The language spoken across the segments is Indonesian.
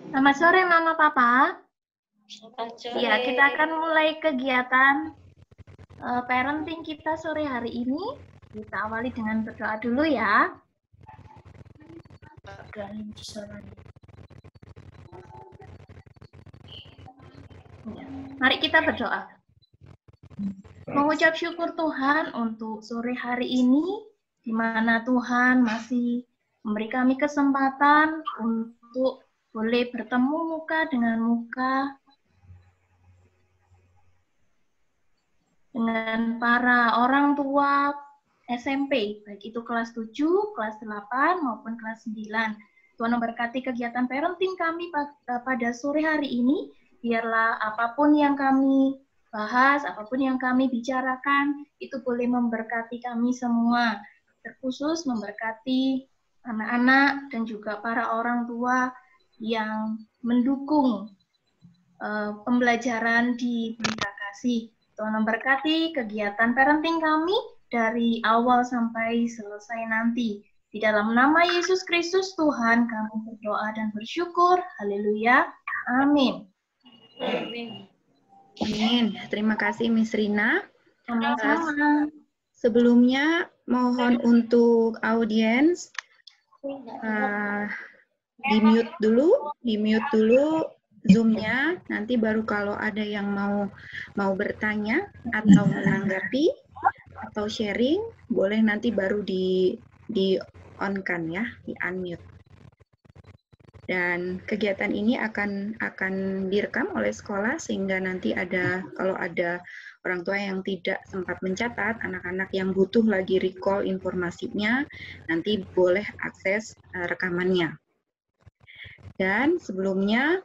Selamat sore Mama Papa. Selamat sore. Ya, kita akan mulai kegiatan parenting kita sore hari ini. Kita awali dengan berdoa dulu ya. Mari kita berdoa. Mengucap syukur Tuhan untuk sore hari ini, di mana Tuhan masih memberi kami kesempatan untuk boleh bertemu muka dengan muka dengan para orang tua SMP, baik itu kelas 7, kelas 8, maupun kelas 9. Tuhan memberkati kegiatan parenting kami pada sore hari ini, biarlah apapun yang kami bahas, apapun yang kami bicarakan, itu boleh memberkati kami semua, terkhusus memberkati anak-anak dan juga para orang tua yang mendukung pembelajaran di Pelita Kasih. Tuhan memberkati kegiatan parenting kami dari awal sampai selesai nanti. Di dalam nama Yesus Kristus Tuhan kami berdoa dan bersyukur. Haleluya. Amin. Amin. Amin. Terima kasih Miss Rina. Sama-sama. Sebelumnya mohon untuk audiens di-mute dulu Zoom-nya. Nanti baru kalau ada yang mau bertanya atau menanggapi atau sharing, boleh nanti baru di on-kan ya, di unmute. Dan kegiatan ini akan direkam oleh sekolah sehingga nanti kalau ada orang tua yang tidak sempat mencatat, anak-anak yang butuh lagi recall informasinya, nanti boleh akses rekamannya. Dan sebelumnya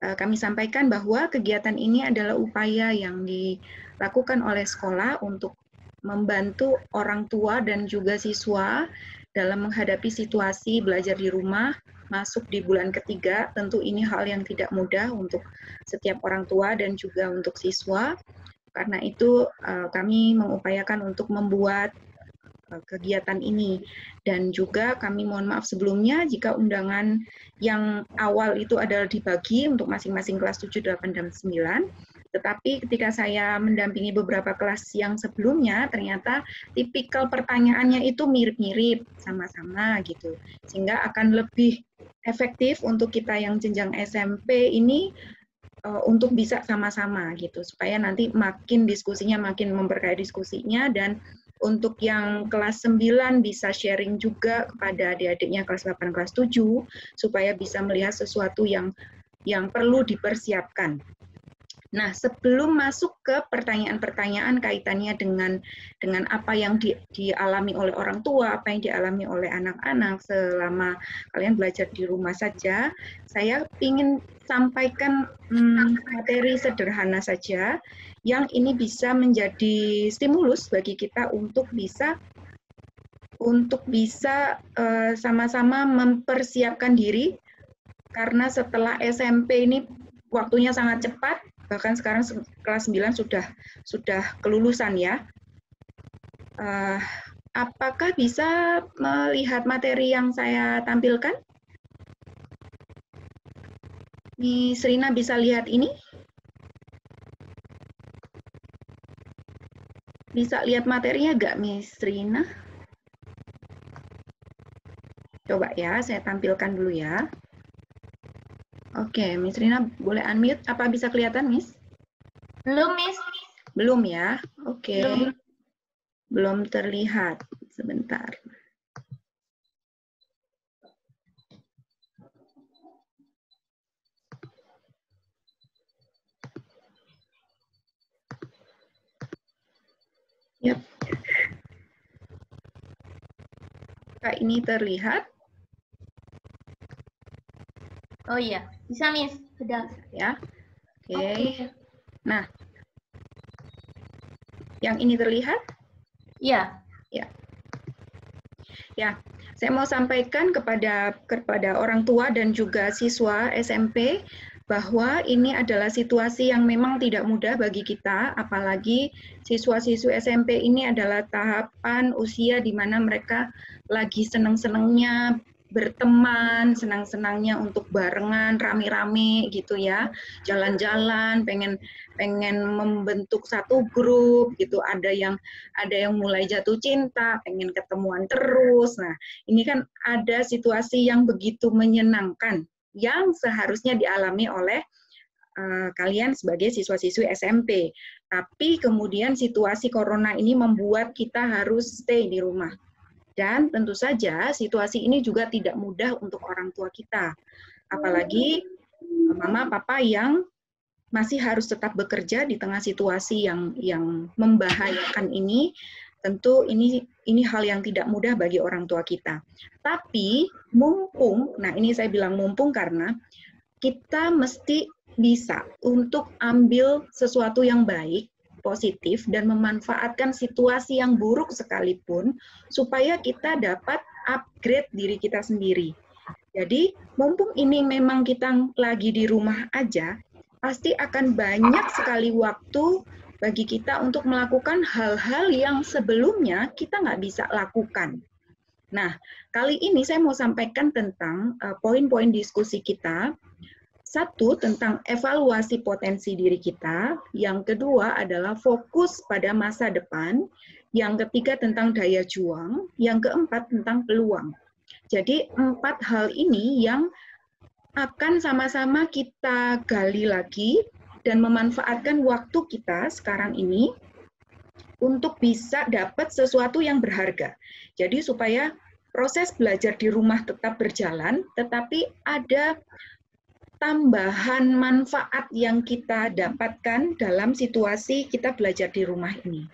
kami sampaikan bahwa kegiatan ini adalah upaya yang dilakukan oleh sekolah untuk membantu orang tua dan juga siswa dalam menghadapi situasi belajar di rumah masuk di bulan ketiga. Tentu ini hal yang tidak mudah untuk setiap orang tua dan juga untuk siswa. Karena itu kami mengupayakan untuk membuat kegiatan ini. Dan juga kami mohon maaf sebelumnya jika undangan yang awal itu adalah dibagi untuk masing-masing kelas 7, 8, dan 9. Tetapi ketika saya mendampingi beberapa kelas yang sebelumnya, ternyata tipikal pertanyaannya itu mirip-mirip, sama-sama gitu. Sehingga akan lebih efektif untuk kita yang jenjang SMP ini untuk bisa sama-sama gitu, supaya nanti makin diskusinya makin memberkaya diskusinya, dan untuk yang kelas 9 bisa sharing juga kepada adik-adiknya kelas 8, kelas 7, supaya bisa melihat sesuatu yang perlu dipersiapkan. Nah, sebelum masuk ke pertanyaan-pertanyaan kaitannya dengan apa yang dialami oleh orang tua, apa yang dialami oleh anak-anak selama kalian belajar di rumah saja, saya ingin sampaikan materi sederhana saja yang ini bisa menjadi stimulus bagi kita untuk bisa sama-sama mempersiapkan diri, karena setelah SMP ini waktunya sangat cepat. Bahkan sekarang kelas 9 sudah kelulusan ya. Apakah bisa melihat materi yang saya tampilkan? Miss Rina bisa lihat ini? Bisa lihat materinya nggak, Miss Rina? Coba ya, saya tampilkan dulu ya. Oke, Miss Rina boleh unmute. Apa bisa kelihatan, Miss? Belum, Miss. Belum ya? Oke. Belum terlihat. Sebentar. Yap. Apakah ini terlihat? Oh iya, bisa Miss. Sudah. Ya. Oke. Nah, yang ini terlihat? Iya. Ya, saya mau sampaikan kepada orang tua dan juga siswa SMP bahwa ini adalah situasi yang memang tidak mudah bagi kita, apalagi siswa-siswi SMP ini adalah tahapan usia di mana mereka lagi seneng-senengnya berteman, senang-senangnya untuk barengan, rame-rame gitu ya, jalan-jalan, pengen membentuk satu grup gitu. Ada yang mulai jatuh cinta, pengen ketemuan terus. Nah, ini kan ada situasi yang begitu menyenangkan yang seharusnya dialami oleh kalian sebagai siswa-siswi SMP. Tapi kemudian situasi corona ini membuat kita harus stay di rumah. Dan tentu saja situasi ini juga tidak mudah untuk orang tua kita. Apalagi mama, papa yang masih harus tetap bekerja di tengah situasi yang membahayakan ini. Tentu ini hal yang tidak mudah bagi orang tua kita. Tapi mumpung, nah ini saya bilang mumpung karena kita mesti bisa untuk ambil sesuatu yang baik, positif, dan memanfaatkan situasi yang buruk sekalipun, supaya kita dapat upgrade diri kita sendiri. Jadi, mumpung ini memang kita lagi di rumah aja, pasti akan banyak sekali waktu bagi kita untuk melakukan hal-hal yang sebelumnya kita nggak bisa lakukan. Nah, kali ini saya mau sampaikan tentang poin-poin diskusi kita. Satu, tentang evaluasi potensi diri kita. Yang kedua adalah fokus pada masa depan. Yang ketiga tentang daya juang. Yang keempat tentang peluang. Jadi 4 hal ini yang akan sama-sama kita gali lagi dan memanfaatkan waktu kita sekarang ini untuk bisa dapat sesuatu yang berharga. Jadi supaya proses belajar di rumah tetap berjalan, tetapi ada tambahan manfaat yang kita dapatkan dalam situasi kita belajar di rumah ini.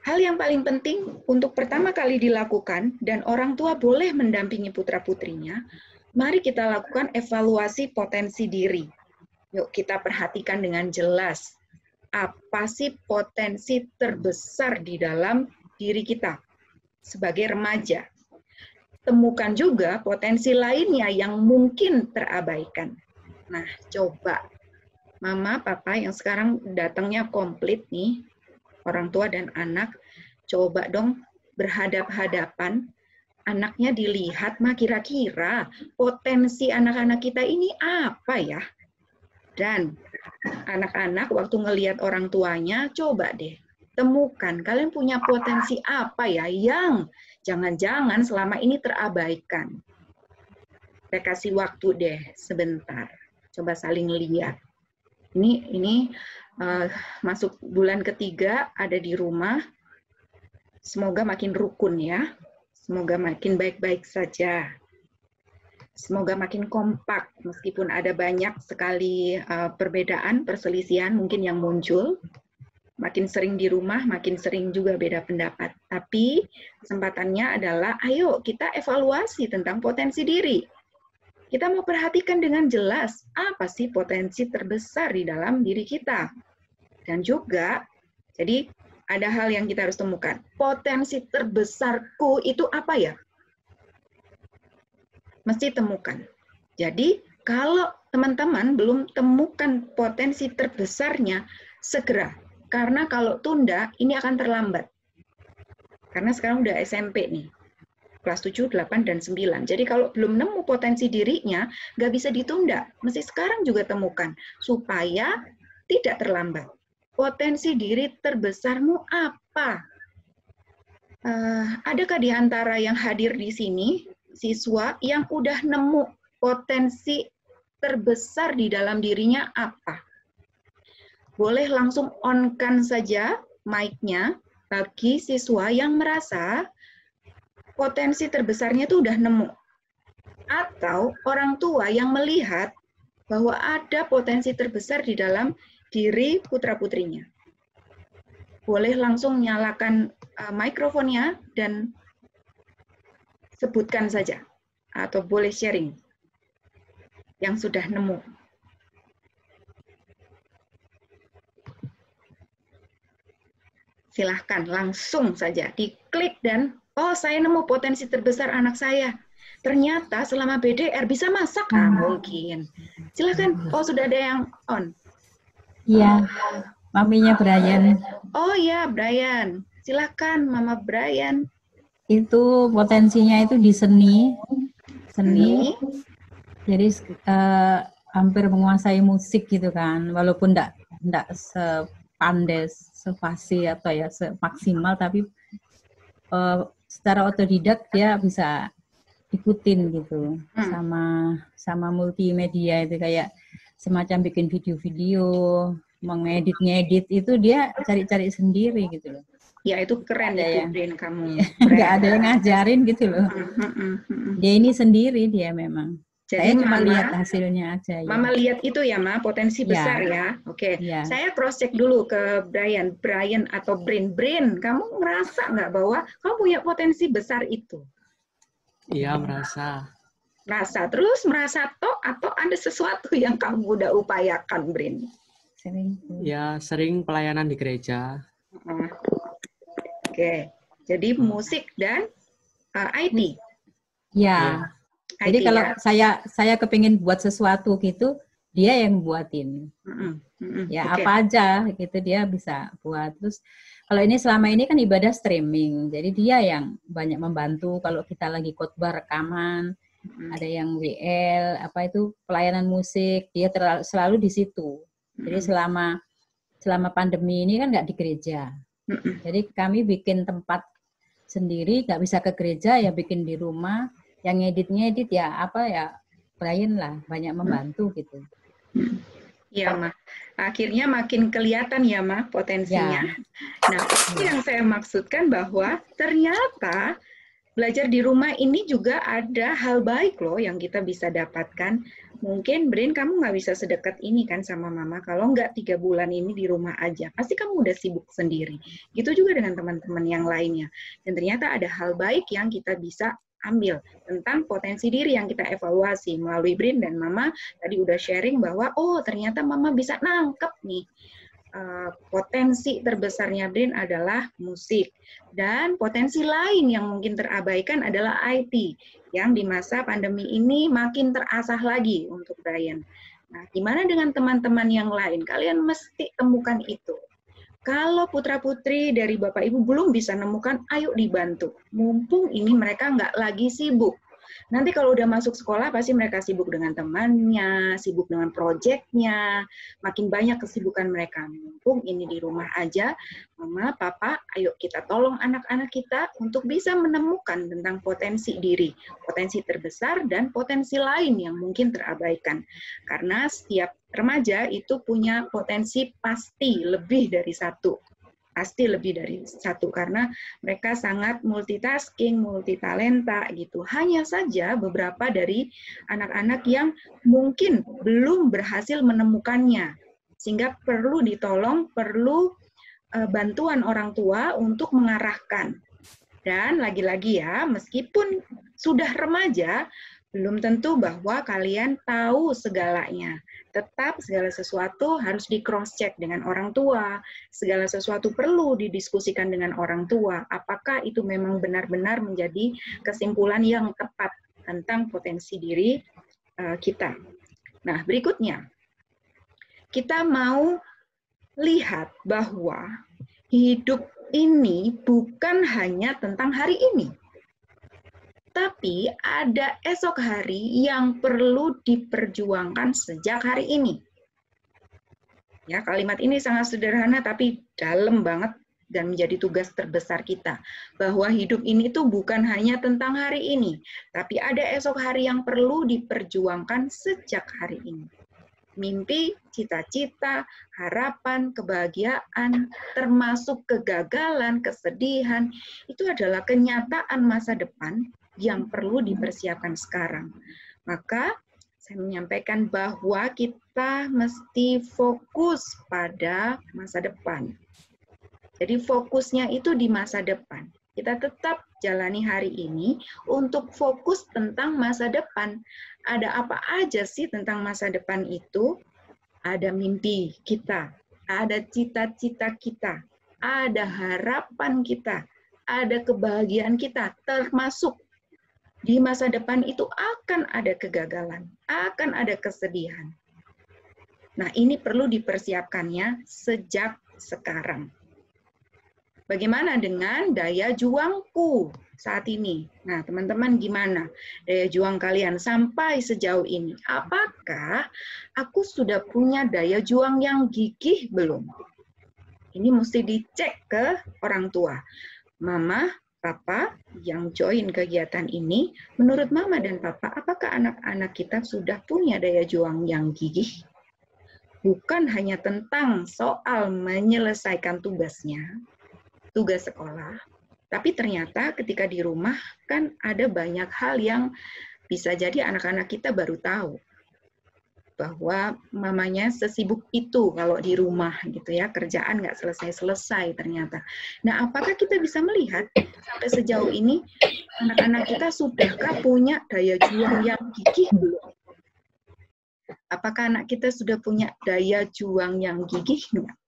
Hal yang paling penting untuk pertama kali dilakukan, dan orang tua boleh mendampingi putra-putrinya, mari kita lakukan evaluasi potensi diri. Yuk kita perhatikan dengan jelas, apa sih potensi terbesar di dalam diri kita sebagai remaja. Temukan juga potensi lainnya yang mungkin terabaikan. Nah, coba mama, papa yang sekarang datangnya komplit nih, orang tua dan anak, coba dong berhadap-hadapan, anaknya dilihat, mah kira-kira potensi anak-anak kita ini apa ya? Dan anak-anak waktu ngelihat orang tuanya, coba deh temukan, kalian punya potensi apa ya yang jangan-jangan selama ini terabaikan. Saya kasih waktu deh sebentar. Coba saling lihat. Ini masuk bulan ketiga, ada di rumah. Semoga makin rukun ya. Semoga makin baik-baik saja. Semoga makin kompak, meskipun ada banyak sekali perbedaan, perselisihan mungkin yang muncul. Makin sering di rumah, makin sering juga beda pendapat. Tapi kesempatannya adalah, ayo kita evaluasi tentang potensi diri. Kita mau perhatikan dengan jelas, apa sih potensi terbesar di dalam diri kita. Dan juga, jadi ada hal yang kita harus temukan. Potensi terbesarku itu apa ya? Mesti temukan. Jadi, kalau teman-teman belum temukan potensi terbesarnya, segera. Karena kalau tunda, ini akan terlambat. Karena sekarang udah SMP nih. Kelas 7, 8, dan 9. Jadi kalau belum nemu potensi dirinya, nggak bisa ditunda. Mesti sekarang juga temukan. Supaya tidak terlambat. Potensi diri terbesarmu apa? Adakah di antara yang hadir di sini, siswa yang udah nemu potensi terbesar di dalam dirinya apa? Boleh langsung on-kan saja mic-nya bagi siswa yang merasa potensi terbesarnya itu udah nemu. Atau orang tua yang melihat bahwa ada potensi terbesar di dalam diri putra-putrinya. Boleh langsung nyalakan mikrofonnya dan sebutkan saja. Atau boleh sharing yang sudah nemu. Silahkan langsung saja diklik dan, oh saya nemu potensi terbesar anak saya. Ternyata selama BDR bisa masak. Ah, mungkin. Silahkan, oh sudah ada yang on. Iya, maminya Brian. Oh ya, Brian. Silahkan, Mama Brian. Itu potensinya itu di seni. Jadi hampir menguasai musik gitu kan, walaupun enggak sepandai, sefasih atau ya semaksimal, tapi secara otodidak dia bisa ikutin gitu, sama multimedia itu kayak semacam bikin video-video, mengedit-ngedit itu dia cari-cari sendiri gitu loh. Ya itu keren itu Brin kamu. Nggak ada yang ngajarin gitu loh. Dia ini sendiri dia memang. Jadi saya cuma lihat hasilnya aja. Mama lihat itu ya, Ma, potensi besar ya. Oke. Saya cross check dulu ke Brian atau Brin. Brin, kamu ngerasa nggak bahwa kamu punya potensi besar itu? Iya, merasa. Terus merasa atau ada sesuatu yang kamu udah upayakan, Brin? Sering. Ya, sering pelayanan di gereja. Oke. Jadi musik dan IT. Ya. Jadi kalau saya kepingin buat sesuatu gitu, dia yang buatin. Ya apa aja gitu dia bisa buat. Terus kalau ini selama ini kan ibadah streaming, jadi dia yang banyak membantu kalau kita lagi khotbah rekaman, ada yang WL, apa itu pelayanan musik, dia selalu di situ. Jadi selama pandemi ini kan nggak di gereja. Jadi kami bikin tempat sendiri, nggak bisa ke gereja ya bikin di rumah. Yang ngedit ya apa ya Brian lah banyak membantu gitu. Iya, Ma. Akhirnya makin kelihatan ya, Ma, potensinya. Nah, itu yang saya maksudkan bahwa ternyata belajar di rumah ini juga ada hal baik loh yang kita bisa dapatkan. Mungkin, Brin, kamu nggak bisa sedekat ini kan sama Mama. Kalau nggak 3 bulan ini di rumah aja, pasti kamu udah sibuk sendiri. Gitu juga dengan teman-teman yang lainnya. Dan ternyata ada hal baik yang kita bisa ambil tentang potensi diri yang kita evaluasi melalui Brin dan Mama tadi udah sharing bahwa ternyata Mama bisa nangkep nih potensi terbesarnya Brin adalah musik dan potensi lain yang mungkin terabaikan adalah IT yang di masa pandemi ini makin terasah lagi untuk Brian. Nah, gimana dengan teman-teman yang lain? Kalian mesti temukan itu. Kalau putra-putri dari Bapak Ibu belum bisa nemukan, ayo dibantu. Mumpung ini mereka nggak lagi sibuk. Nanti kalau udah masuk sekolah, pasti mereka sibuk dengan temannya, sibuk dengan proyeknya, makin banyak kesibukan mereka. Mumpung ini di rumah aja, Mama, Papa, ayo kita tolong anak-anak kita untuk bisa menemukan tentang potensi diri, potensi terbesar, dan potensi lain yang mungkin terabaikan. Karena setiap remaja itu punya potensi pasti lebih dari satu. Pasti lebih dari satu karena mereka sangat multitasking, multitalenta gitu. Hanya saja beberapa dari anak-anak yang mungkin belum berhasil menemukannya, sehingga perlu ditolong, perlu bantuan orang tua untuk mengarahkan. Dan lagi-lagi ya, meskipun sudah remaja, belum tentu bahwa kalian tahu segalanya. Tetap segala sesuatu harus di-cross-check dengan orang tua. Segala sesuatu perlu didiskusikan dengan orang tua. Apakah itu memang benar-benar menjadi kesimpulan yang tepat tentang potensi diri kita. Nah, berikutnya. Kita mau lihat bahwa hidup ini bukan hanya tentang hari ini. Tapi ada esok hari yang perlu diperjuangkan sejak hari ini. Ya, kalimat ini sangat sederhana tapi dalam banget dan menjadi tugas terbesar kita. Bahwa hidup ini tuh bukan hanya tentang hari ini, tapi ada esok hari yang perlu diperjuangkan sejak hari ini. Mimpi, cita-cita, harapan, kebahagiaan, termasuk kegagalan, kesedihan, itu adalah kenyataan masa depan yang perlu dipersiapkan sekarang. Maka saya menyampaikan bahwa kita mesti fokus pada masa depan. Jadi fokusnya itu di masa depan. Kita tetap jalani hari ini untuk fokus tentang masa depan. Ada apa aja sih tentang masa depan itu? Ada mimpi kita, ada cita-cita kita, ada harapan kita, ada kebahagiaan kita, termasuk di masa depan itu akan ada kegagalan, akan ada kesedihan. Nah, ini perlu dipersiapkannya sejak sekarang. Bagaimana dengan daya juangku? saat ini. Nah, teman-teman gimana daya juang kalian sampai sejauh ini? Apakah aku sudah punya daya juang yang gigih belum? Ini mesti dicek ke orang tua. Mama, Papa yang join kegiatan ini, menurut Mama dan Papa, apakah anak-anak kita sudah punya daya juang yang gigih? Bukan hanya tentang soal menyelesaikan tugasnya, tugas sekolah, tapi ternyata ketika di rumah kan ada banyak hal yang bisa jadi anak-anak kita baru tahu bahwa mamanya sesibuk itu kalau di rumah gitu ya, kerjaan nggak selesai-selesai ternyata. Nah, apakah kita bisa melihat sampai sejauh ini anak-anak kita sudahkah punya daya juang yang gigih belum? Apakah anak kita sudah punya daya juang yang gigih enggak?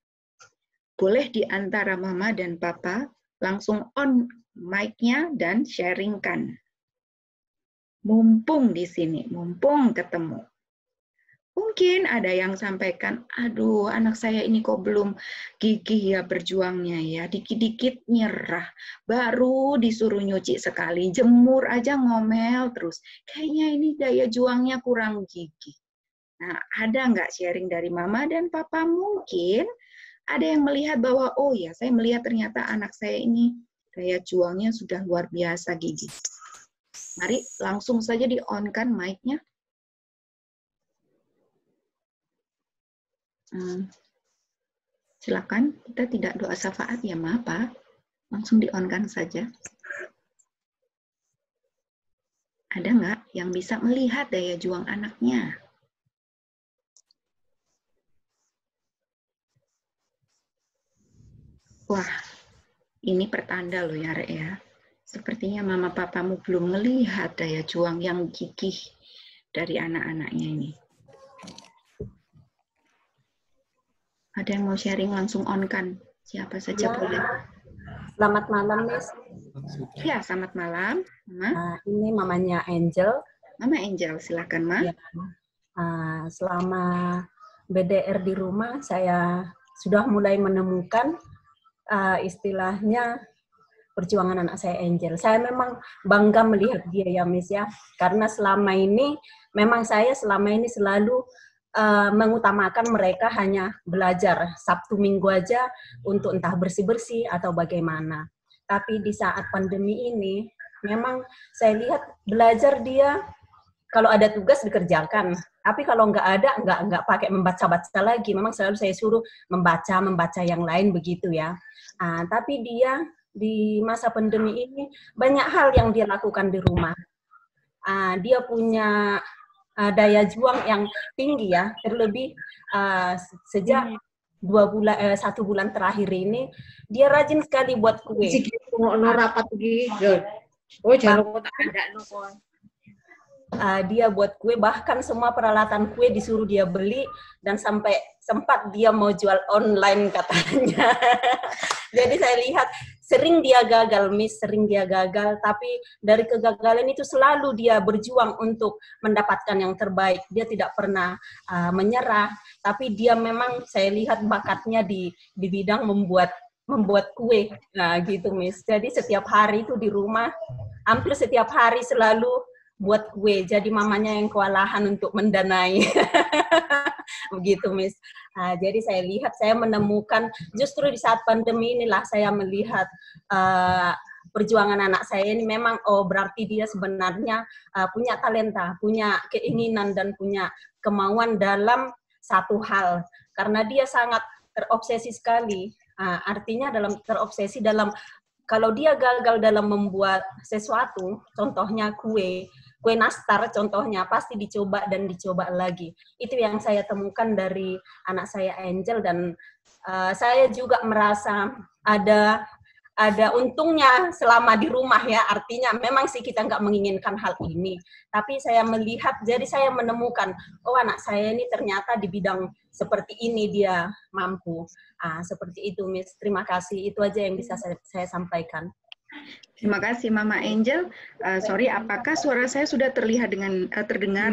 Boleh di antara mama dan papa langsung on mic-nya dan sharingkan. Mumpung di sini, mumpung ketemu. Mungkin ada yang sampaikan, aduh anak saya ini kok belum gigih ya berjuangnya ya, dikit-dikit nyerah, baru disuruh nyuci sekali, jemur aja ngomel terus. Kayaknya ini daya juangnya kurang gigih. Nah, ada nggak sharing dari mama dan papa? Mungkin ada yang melihat bahwa, oh ya saya melihat ternyata anak saya ini daya juangnya sudah luar biasa gigih. Mari langsung saja di-on-kan mic-nya. Silakan, kita tidak doa syafaat ya Ma, Pak. Langsung di-on-kan saja. Ada nggak yang bisa melihat daya juang anaknya? Wah, ini pertanda loh ya Rek ya. Sepertinya mama papamu belum melihat daya juang yang gigih dari anak-anaknya ini. Ada yang mau sharing langsung on kan? Siapa saja boleh. Selamat malam, Miss. Ya, selamat malam. Mama. Ini mamanya Angel. Mama Angel, silakan Ma. Ya. Selama BDR di rumah, saya sudah mulai menemukan istilahnya perjuangan anak saya Angel. Saya memang bangga melihat dia ya Miss ya, karena selama ini memang saya selama ini selalu mengutamakan mereka hanya belajar Sabtu Minggu aja untuk entah bersih-bersih atau bagaimana. Tapi di saat pandemi ini memang saya lihat belajar dia kalau ada tugas dikerjakan. Tapi kalau nggak ada, nggak pakai membaca-baca lagi. Memang selalu saya suruh membaca yang lain begitu ya. Tapi dia di masa pandemi ini banyak hal yang dia lakukan di rumah. Dia punya daya juang yang tinggi ya. Terlebih sejak 1 bulan terakhir ini dia rajin sekali buat kue. Dia buat kue, bahkan semua peralatan kue disuruh dia beli, dan sampai sempat dia mau jual online katanya. Jadi saya lihat sering dia gagal, Miss, sering dia gagal, tapi dari kegagalan itu selalu dia berjuang untuk mendapatkan yang terbaik. Dia tidak pernah menyerah, tapi dia memang saya lihat bakatnya di bidang membuat kue, gitu, Miss. Jadi setiap hari itu di rumah, hampir setiap hari selalu buat kue, jadi mamanya yang kewalahan untuk mendanai. Begitu, Miss. Jadi saya lihat, saya menemukan, justru di saat pandemi inilah saya melihat perjuangan anak saya ini memang, oh berarti dia sebenarnya punya talenta, punya keinginan, dan punya kemauan dalam satu hal. Karena dia sangat terobsesi sekali, artinya terobsesi dalam, kalau dia gagal dalam membuat sesuatu, contohnya kue nastar contohnya, pasti dicoba dan dicoba lagi. Itu yang saya temukan dari anak saya Angel, dan saya juga merasa ada untungnya selama di rumah ya, artinya memang sih kita nggak menginginkan hal ini, tapi saya melihat, jadi saya menemukan, oh anak saya ini ternyata di bidang seperti ini dia mampu. Seperti itu, Miss. Terima kasih, itu aja yang bisa saya sampaikan. Terima kasih Mama Angel. Sorry, apakah suara saya sudah terdengar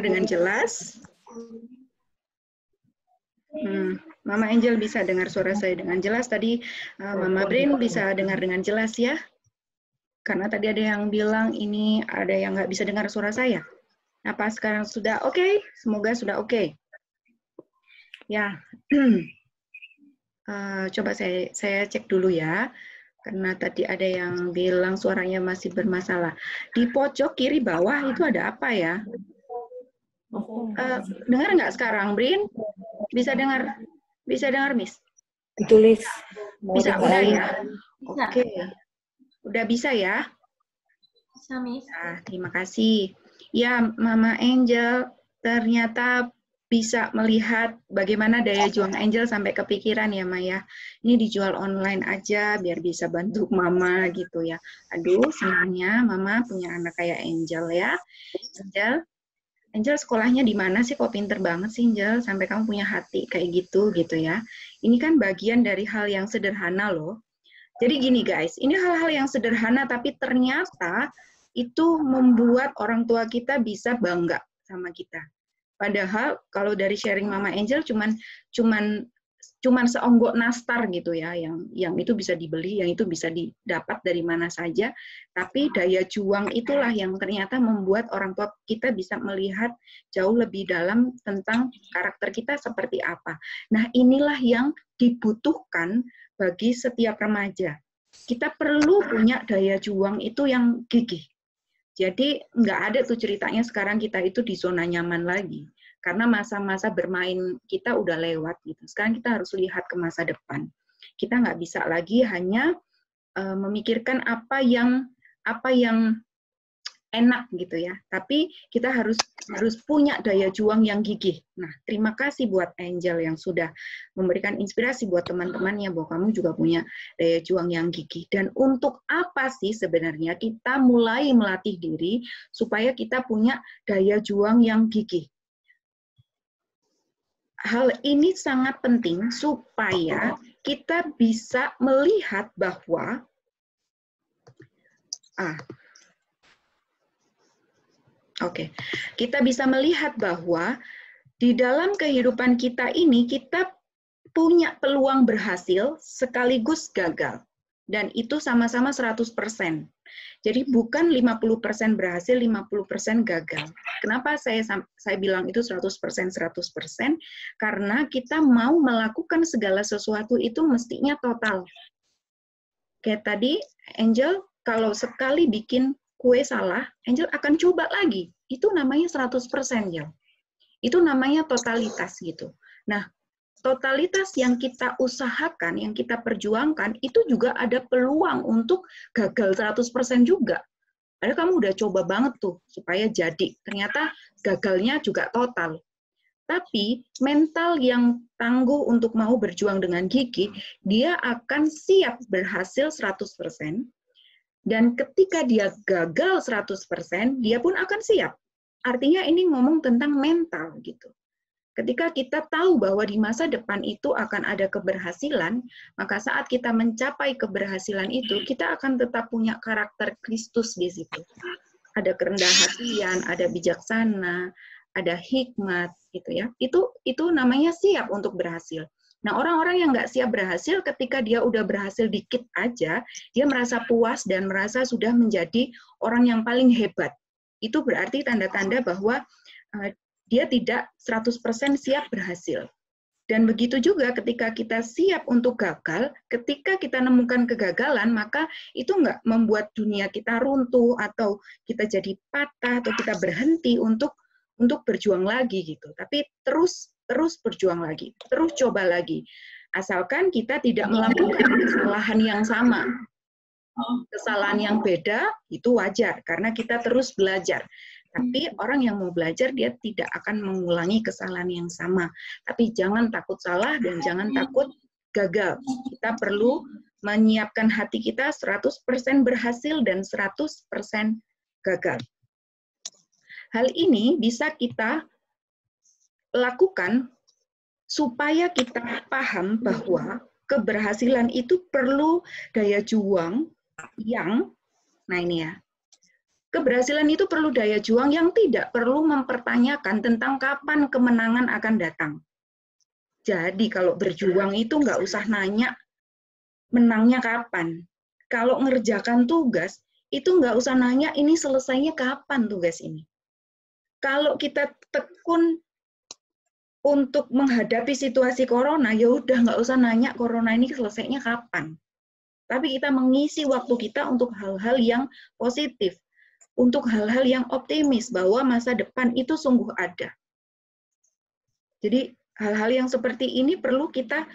dengan jelas? Mama Angel bisa dengar suara saya dengan jelas. Tadi Mama Brin bisa dengar dengan jelas ya? Karena tadi ada yang bilang ini ada yang nggak bisa dengar suara saya. Apa sekarang sudah oke? Semoga sudah oke. Ya, coba saya cek dulu ya. Karena tadi ada yang bilang suaranya masih bermasalah. Di pojok kiri bawah itu ada apa ya? Dengar nggak sekarang, Brin? Bisa dengar? Bisa dengar, Miss? Ditulis. Bisa, udah ya? Oke. Udah bisa ya? Bisa, Miss. Nah, terima kasih. Ya, Mama Angel ternyata bisa melihat bagaimana daya juang Angel sampai kepikiran ya, Maya. Ini dijual online aja biar bisa bantu Mama gitu ya. Aduh, senangnya Mama punya anak kayak Angel ya. Angel sekolahnya di mana sih? Kok pinter banget sih Angel sampai kamu punya hati kayak gitu ya. Ini kan bagian dari hal yang sederhana loh. Jadi gini guys, ini hal-hal yang sederhana tapi ternyata itu membuat orang tua kita bisa bangga sama kita. Padahal kalau dari sharing Mama Angel cuman seonggok nastar gitu ya, yang itu bisa dibeli, yang itu bisa didapat dari mana saja. Tapi daya juang itulah yang ternyata membuat orang tua kita bisa melihat jauh lebih dalam tentang karakter kita seperti apa. Nah inilah yang dibutuhkan bagi setiap remaja. Kita perlu punya daya juang itu yang gigih. Jadi nggak ada tuh ceritanya sekarang kita itu di zona nyaman lagi. Karena masa-masa bermain kita udah lewat gitu. Sekarang kita harus lihat ke masa depan. Kita nggak bisa lagi hanya memikirkan apa yang enak gitu ya. Tapi kita harus punya daya juang yang gigih. Nah, terima kasih buat Angel yang sudah memberikan inspirasi buat teman-temannya bahwa kamu juga punya daya juang yang gigih. Dan untuk apa sih sebenarnya kita mulai melatih diri supaya kita punya daya juang yang gigih? Hal ini sangat penting supaya kita bisa melihat bahwa kita bisa melihat bahwa di dalam kehidupan kita ini kita punya peluang berhasil sekaligus gagal. Dan itu sama-sama 100%. Jadi bukan 50% berhasil, 50% gagal. Kenapa saya bilang itu 100%, 100%? Karena kita mau melakukan segala sesuatu itu mestinya total. Kayak tadi, Angel, kalau sekali bikin kue salah, Angel akan coba lagi. Itu namanya 100%, Angel. Itu namanya totalitas gitu. Nah, totalitas yang kita usahakan, yang kita perjuangkan, itu juga ada peluang untuk gagal 100% juga. Padahal kamu udah coba banget tuh supaya jadi. Ternyata gagalnya juga total. Tapi mental yang tangguh untuk mau berjuang dengan gigih, dia akan siap berhasil 100%. Dan ketika dia gagal 100%, dia pun akan siap. Artinya ini ngomong tentang mental gitu. Ketika kita tahu bahwa di masa depan itu akan ada keberhasilan, maka saat kita mencapai keberhasilan itu, kita akan tetap punya karakter Kristus di situ. Ada kerendah hatian, ada bijaksana, ada hikmat, gitu ya. Itu namanya siap untuk berhasil. Nah, orang-orang yang nggak siap berhasil, ketika dia udah berhasil dikit aja, dia merasa puas dan merasa sudah menjadi orang yang paling hebat. Itu berarti tanda-tanda bahwa dia tidak 100% siap berhasil. Dan begitu juga ketika kita siap untuk gagal, ketika kita nemukan kegagalan, maka itu nggak membuat dunia kita runtuh, atau kita jadi patah, atau kita berhenti untuk berjuang lagi gitu. Tapi terus berjuang lagi, terus coba lagi. Asalkan kita tidak melakukan kesalahan yang sama. Kesalahan yang beda itu wajar, karena kita terus belajar. Tapi orang yang mau belajar, dia tidak akan mengulangi kesalahan yang sama. Tapi jangan takut salah dan jangan takut gagal. Kita perlu menyiapkan hati kita 100% berhasil dan 100% gagal. Hal ini bisa kita lakukan supaya kita paham bahwa keberhasilan itu perlu daya juang yang, nah ini ya, keberhasilan itu perlu daya juang yang tidak perlu mempertanyakan tentang kapan kemenangan akan datang. Jadi kalau berjuang itu nggak usah nanya menangnya kapan. Kalau ngerjakan tugas, itu nggak usah nanya ini selesainya kapan tugas ini. Kalau kita tekun untuk menghadapi situasi corona, ya udah nggak usah nanya corona ini selesainya kapan. Tapi kita mengisi waktu kita untuk hal-hal yang positif, untuk hal-hal yang optimis bahwa masa depan itu sungguh ada. Jadi hal-hal yang seperti ini perlu kita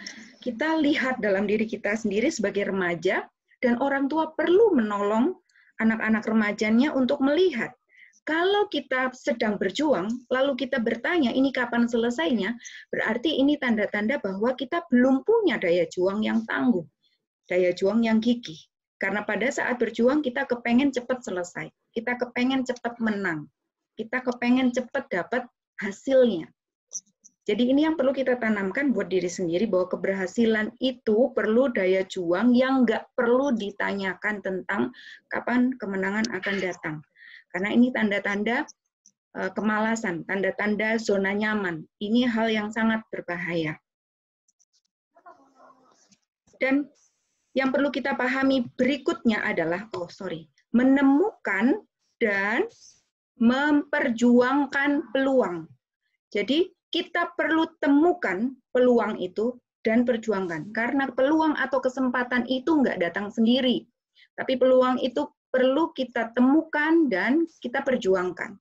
lihat dalam diri kita sendiri sebagai remaja, dan orang tua perlu menolong anak-anak remajanya untuk melihat. Kalau kita sedang berjuang, lalu kita bertanya, ini kapan selesainya, berarti ini tanda-tanda bahwa kita belum punya daya juang yang tangguh, daya juang yang gigih. Karena pada saat berjuang, kita kepengen cepat selesai, kita kepengen cepat menang, kita kepengen cepat dapat hasilnya. Jadi ini yang perlu kita tanamkan buat diri sendiri, bahwa keberhasilan itu perlu daya juang yang nggak perlu ditanyakan tentang kapan kemenangan akan datang. Karena ini tanda-tanda kemalasan, tanda-tanda zona nyaman. Ini hal yang sangat berbahaya. Dan yang perlu kita pahami berikutnya adalah, menemukan dan memperjuangkan peluang. Jadi kita perlu temukan peluang itu dan perjuangkan. Karena peluang atau kesempatan itu nggak datang sendiri. Tapi peluang itu perlu kita temukan dan kita perjuangkan.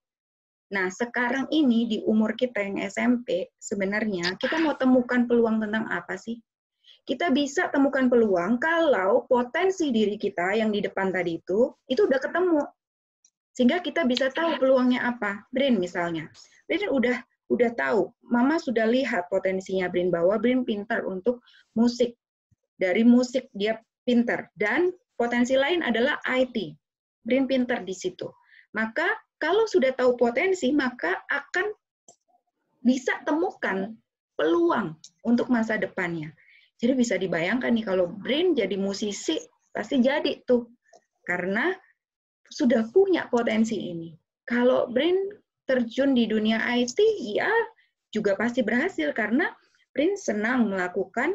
Nah, sekarang ini di umur kita yang SMP, sebenarnya kita mau temukan peluang tentang apa sih? Kita bisa temukan peluang kalau potensi diri kita yang di depan tadi itu udah ketemu. Sehingga kita bisa tahu peluangnya apa. Brin misalnya. Brin udah tahu, Mama sudah lihat potensinya Brin, bahwa Brin pintar untuk musik. Dari musik dia pintar. Dan potensi lain adalah IT. Brin pintar di situ. Maka kalau sudah tahu potensi, maka akan bisa temukan peluang untuk masa depannya. Jadi bisa dibayangkan nih, kalau Brin jadi musisi, pasti jadi tuh. Karena sudah punya potensi ini. Kalau Brin terjun di dunia IT, ya juga pasti berhasil. Karena Brin senang melakukan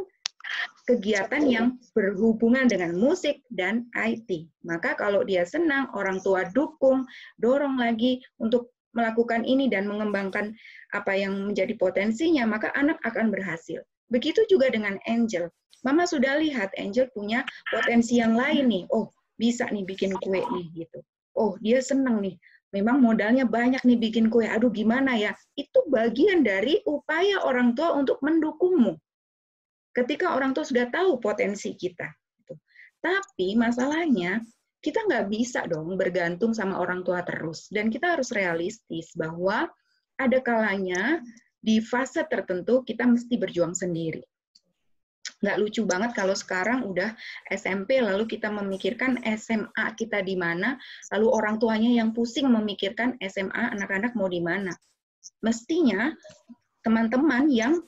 kegiatan yang berhubungan dengan musik dan IT. Maka kalau dia senang, orang tua dukung, dorong lagi untuk melakukan ini dan mengembangkan apa yang menjadi potensinya, maka anak akan berhasil. Begitu juga dengan Angel. Mama sudah lihat Angel punya potensi yang lain nih. Oh, bisa nih bikin kue nih gitu. Oh, dia senang nih. Memang modalnya banyak nih bikin kue. Aduh, gimana ya? Itu bagian dari upaya orang tua untuk mendukungmu. Ketika orang tua sudah tahu potensi kita. Tapi masalahnya, kita nggak bisa dong bergantung sama orang tua terus. Dan kita harus realistis bahwa ada kalanya di fase tertentu kita mesti berjuang sendiri. Nggak lucu banget kalau sekarang udah SMP, lalu kita memikirkan SMA kita di mana, lalu orang tuanya yang pusing memikirkan SMA anak-anak mau di mana. Mestinya teman-teman yang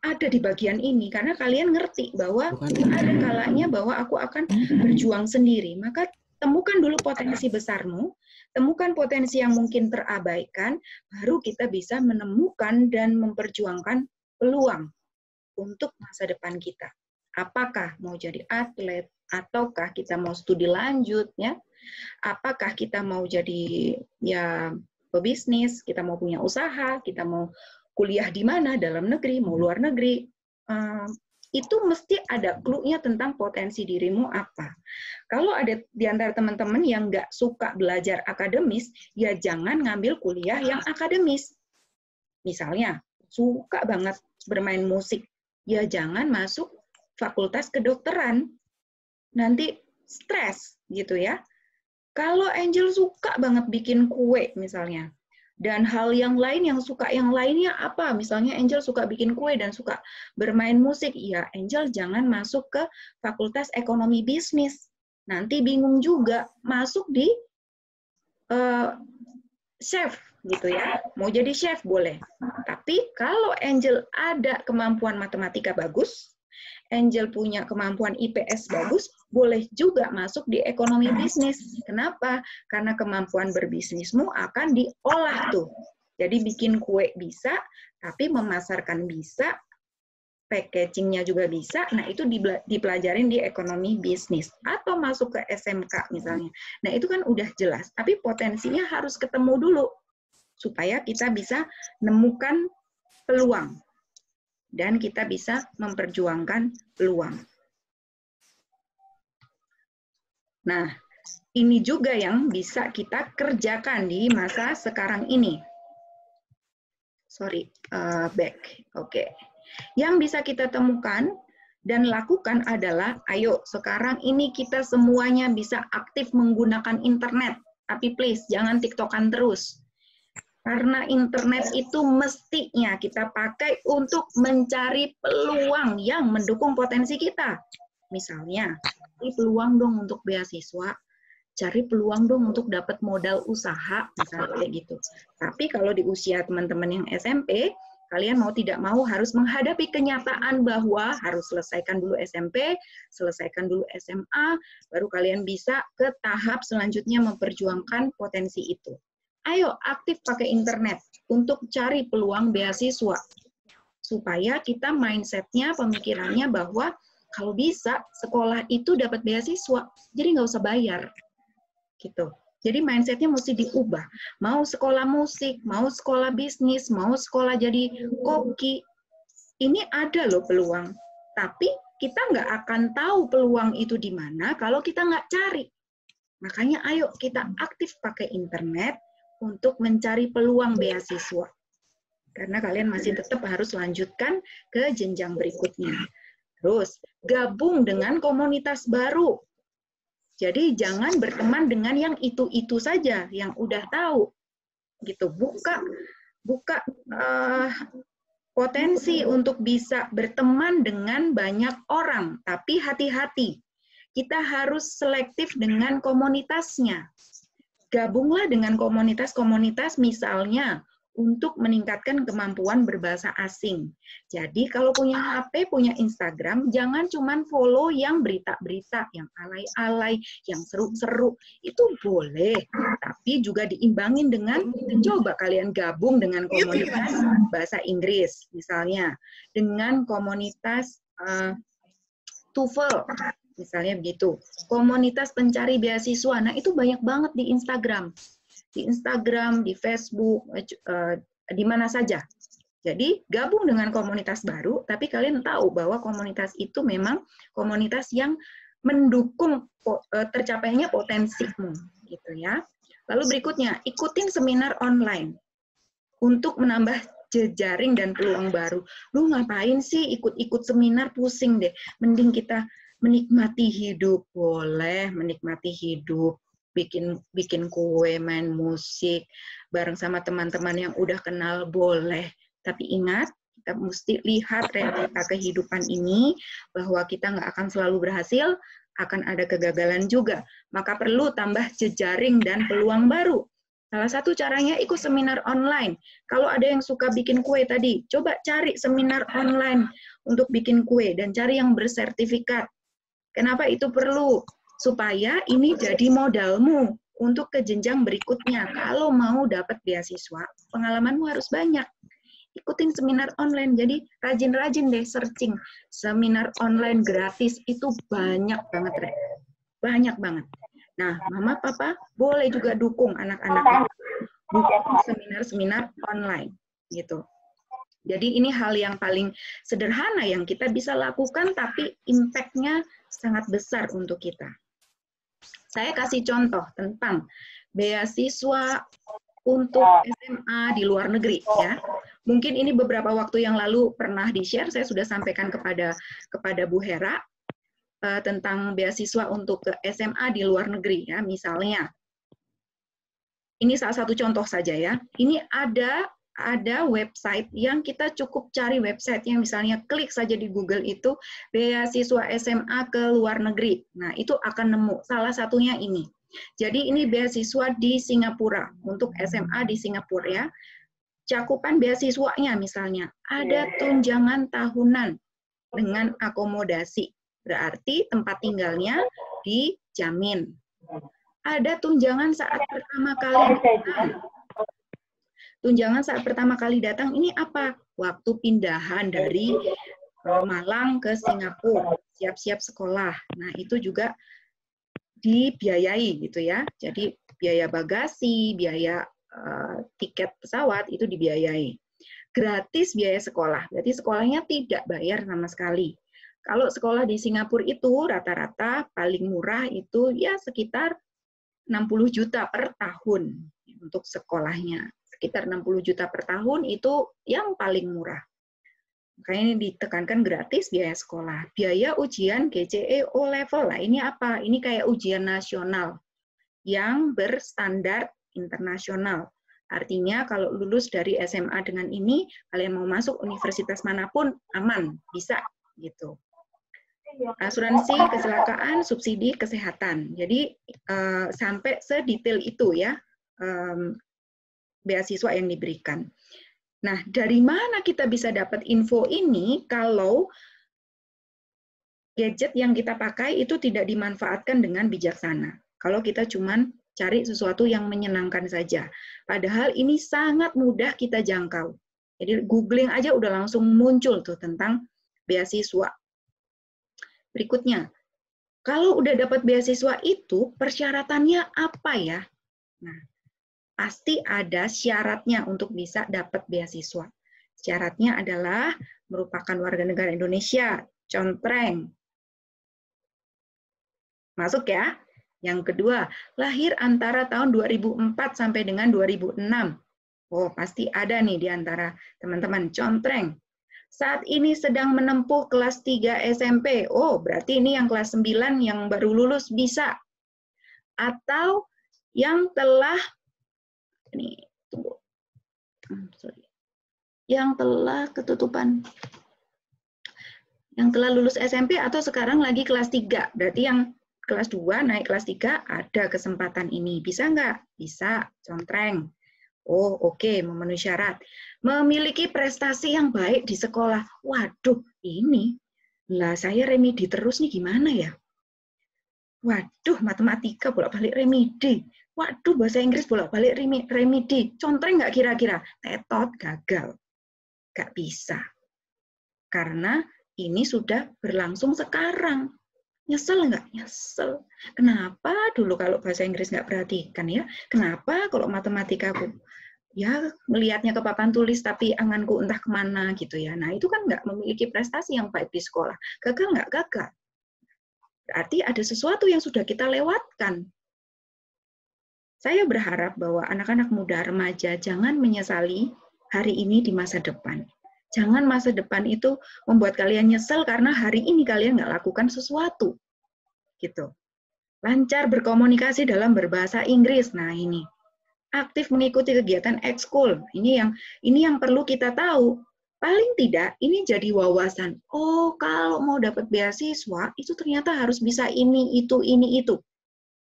ada di bagian ini, karena kalian ngerti bahwa ada kalanya bahwa aku akan berjuang sendiri. Maka temukan dulu potensi besarmu, temukan potensi yang mungkin terabaikan, baru kita bisa menemukan dan memperjuangkan peluang untuk masa depan kita. Apakah mau jadi atlet, ataukah kita mau studi lanjut, ya? Apakah kita mau jadi ya pebisnis, kita mau punya usaha, kita mau kuliah di mana, dalam negeri, mau luar negeri, itu mesti ada clue-nya tentang potensi dirimu apa. Kalau ada di antara teman-teman yang nggak suka belajar akademis, ya jangan ngambil kuliah yang akademis. Misalnya, suka banget bermain musik, ya jangan masuk fakultas kedokteran. Nanti stres, gitu ya. Kalau Angel suka banget bikin kue, misalnya, dan hal yang lain yang suka yang lainnya apa? Misalnya Angel suka bikin kue dan suka bermain musik. Ya, Angel jangan masuk ke Fakultas Ekonomi Bisnis. Nanti bingung juga. Masuk di chef gitu ya. Mau jadi chef boleh. Tapi kalau Angel ada kemampuan matematika bagus, Angel punya kemampuan IPS bagus, boleh juga masuk di ekonomi bisnis. Kenapa? Karena kemampuan berbisnismu akan diolah tuh. Jadi bikin kue bisa, tapi memasarkan bisa, packaging-nya juga bisa, nah itu dipelajarin di ekonomi bisnis. Atau masuk ke SMK misalnya. Nah itu kan udah jelas, tapi potensinya harus ketemu dulu, supaya kita bisa nemukan peluang. Dan kita bisa memperjuangkan peluang. Nah, ini juga yang bisa kita kerjakan di masa sekarang ini. Sorry, back. Oke. Yang bisa kita temukan dan lakukan adalah, ayo sekarang ini kita semuanya bisa aktif menggunakan internet. Tapi please, jangan TikTokan terus. Karena internet itu mestinya kita pakai untuk mencari peluang yang mendukung potensi kita. Misalnya, cari peluang dong untuk beasiswa, cari peluang dong untuk dapat modal usaha, misalnya kayak gitu. Tapi kalau di usia teman-teman yang SMP, kalian mau tidak mau harus menghadapi kenyataan bahwa harus selesaikan dulu SMP, selesaikan dulu SMA, baru kalian bisa ke tahap selanjutnya memperjuangkan potensi itu. Ayo aktif pakai internet untuk cari peluang beasiswa. Supaya kita mindset-nya, pemikirannya bahwa kalau bisa sekolah itu dapat beasiswa, jadi nggak usah bayar. Gitu. Jadi mindset-nya mesti diubah. Mau sekolah musik, mau sekolah bisnis, mau sekolah jadi koki. Ini ada loh peluang. Tapi kita nggak akan tahu peluang itu di mana kalau kita nggak cari. Makanya ayo kita aktif pakai internet untuk mencari peluang beasiswa. Karena kalian masih tetap harus lanjutkan ke jenjang berikutnya. Terus, gabung dengan komunitas baru. Jadi, jangan berteman dengan yang itu-itu saja, yang udah tahu. Gitu. Buka potensi untuk bisa berteman dengan banyak orang. Tapi hati-hati. Kita harus selektif dengan komunitasnya. Gabunglah dengan komunitas-komunitas misalnya untuk meningkatkan kemampuan berbahasa asing. Jadi kalau punya HP, punya Instagram, jangan cuman follow yang berita-berita, yang alay-alay, yang seru-seru. Itu boleh, tapi juga diimbangin dengan, coba kalian gabung dengan komunitas bahasa Inggris, misalnya. Dengan komunitas TOEFL, misalnya begitu. Komunitas pencari beasiswa, nah itu banyak banget di Instagram. Di Instagram, di Facebook, di mana saja. Jadi gabung dengan komunitas baru, tapi kalian tahu bahwa komunitas itu memang komunitas yang mendukung tercapainya potensimu, gitu ya. Lalu berikutnya, ikutin seminar online untuk menambah jejaring dan peluang baru. Lu ngapain sih ikut-ikut seminar, pusing deh. Mending kita menikmati hidup. Boleh menikmati hidup, bikin kue, main musik, bareng sama teman-teman yang udah kenal, boleh. Tapi ingat, kita mesti lihat realita kehidupan ini, bahwa kita nggak akan selalu berhasil, akan ada kegagalan juga. Maka perlu tambah jejaring dan peluang baru. Salah satu caranya ikut seminar online. Kalau ada yang suka bikin kue tadi, coba cari seminar online untuk bikin kue, dan cari yang bersertifikat. Kenapa itu perlu? Supaya ini jadi modalmu untuk ke jenjang berikutnya. Kalau mau dapat beasiswa, pengalamanmu harus banyak. Ikutin seminar online, jadi rajin-rajin deh searching. Seminar online gratis itu banyak banget, Rek. Banyak banget. Nah, Mama, Papa boleh juga dukung anak-anak. Dukung seminar-seminar online. Gitu. Jadi ini hal yang paling sederhana yang kita bisa lakukan, tapi impact-nya sangat besar untuk kita. Saya kasih contoh tentang beasiswa untuk SMA di luar negeri, ya. Mungkin ini beberapa waktu yang lalu pernah di-share, saya sudah sampaikan kepada Bu Hera tentang beasiswa untuk ke SMA di luar negeri, ya. Misalnya, ini salah satu contoh saja, ya. Ini ada website yang kita cukup cari websitenya, misalnya klik saja di Google itu beasiswa SMA ke luar negeri. Nah, itu akan nemu. Salah satunya ini. Jadi ini beasiswa di Singapura, untuk SMA di Singapura, ya. Cakupan beasiswanya misalnya, ada tunjangan tahunan dengan akomodasi. Berarti tempat tinggalnya dijamin. Ada tunjangan saat pertama kali datang. Tunjangan saat pertama kali datang ini apa? Waktu pindahan dari Kalau Malang ke Singapura, siap-siap sekolah. Nah, itu juga dibiayai gitu ya. Jadi biaya bagasi, biaya tiket pesawat itu dibiayai. Gratis biaya sekolah, berarti sekolahnya tidak bayar sama sekali. Kalau sekolah di Singapura itu rata-rata paling murah itu ya sekitar 60 juta per tahun untuk sekolahnya. Sekitar 60 juta per tahun itu yang paling murah. Makanya ini ditekankan gratis biaya sekolah. Biaya ujian GCE O-Level. Nah, ini apa? Ini kayak ujian nasional yang berstandar internasional. Artinya kalau lulus dari SMA dengan ini, kalian mau masuk universitas manapun aman, bisa gitu. Asuransi kecelakaan, subsidi kesehatan. Jadi sampai sedetail itu ya beasiswa yang diberikan. Nah, dari mana kita bisa dapat info ini kalau gadget yang kita pakai itu tidak dimanfaatkan dengan bijaksana? Kalau kita cuman cari sesuatu yang menyenangkan saja. Padahal ini sangat mudah kita jangkau. Jadi googling aja udah langsung muncul tuh tentang beasiswa. Berikutnya, kalau udah dapat beasiswa itu, persyaratannya apa ya? Nah, pasti ada syaratnya untuk bisa dapat beasiswa. Syaratnya adalah merupakan warga negara Indonesia, contreng. Masuk ya? Yang kedua, lahir antara tahun 2004 sampai dengan 2006. Oh, pasti ada nih di antara teman-teman, contreng. Saat ini sedang menempuh kelas 3 SMP. Oh, berarti ini yang kelas 9 yang baru lulus bisa. Atau yang telah ini tunggu. Sorry. Yang telah ketutupan. Yang telah lulus SMP atau sekarang lagi kelas 3. Berarti yang kelas 2 naik kelas 3 ada kesempatan ini. Bisa nggak? Bisa, contreng. Oh, oke, memenuhi syarat. Memiliki prestasi yang baik di sekolah. Waduh, ini. Lah, saya remedi terus nih gimana ya? Waduh, matematika bolak-balik remedi. Waduh, bahasa Inggris bolak-balik remedi. Contreng nggak kira-kira? Tetot, gagal. Nggak bisa. Karena ini sudah berlangsung sekarang. Nyesel nggak? Nyesel. Kenapa dulu kalau bahasa Inggris nggak perhatikan ya? Kenapa kalau matematika aku ya melihatnya ke papan tulis tapi anganku entah kemana gitu ya. Nah itu kan nggak memiliki prestasi yang baik di sekolah. Gagal nggak? Gagal. Berarti ada sesuatu yang sudah kita lewatkan. Saya berharap bahwa anak-anak muda remaja jangan menyesali hari ini di masa depan. Jangan masa depan itu membuat kalian nyesel karena hari ini kalian nggak lakukan sesuatu. Gitu. Lancar berkomunikasi dalam berbahasa Inggris. Nah ini. Aktif mengikuti kegiatan ekskul. Ini yang perlu kita tahu. Paling tidak ini jadi wawasan. Oh, kalau mau dapat beasiswa itu ternyata harus bisa ini, itu, ini, itu.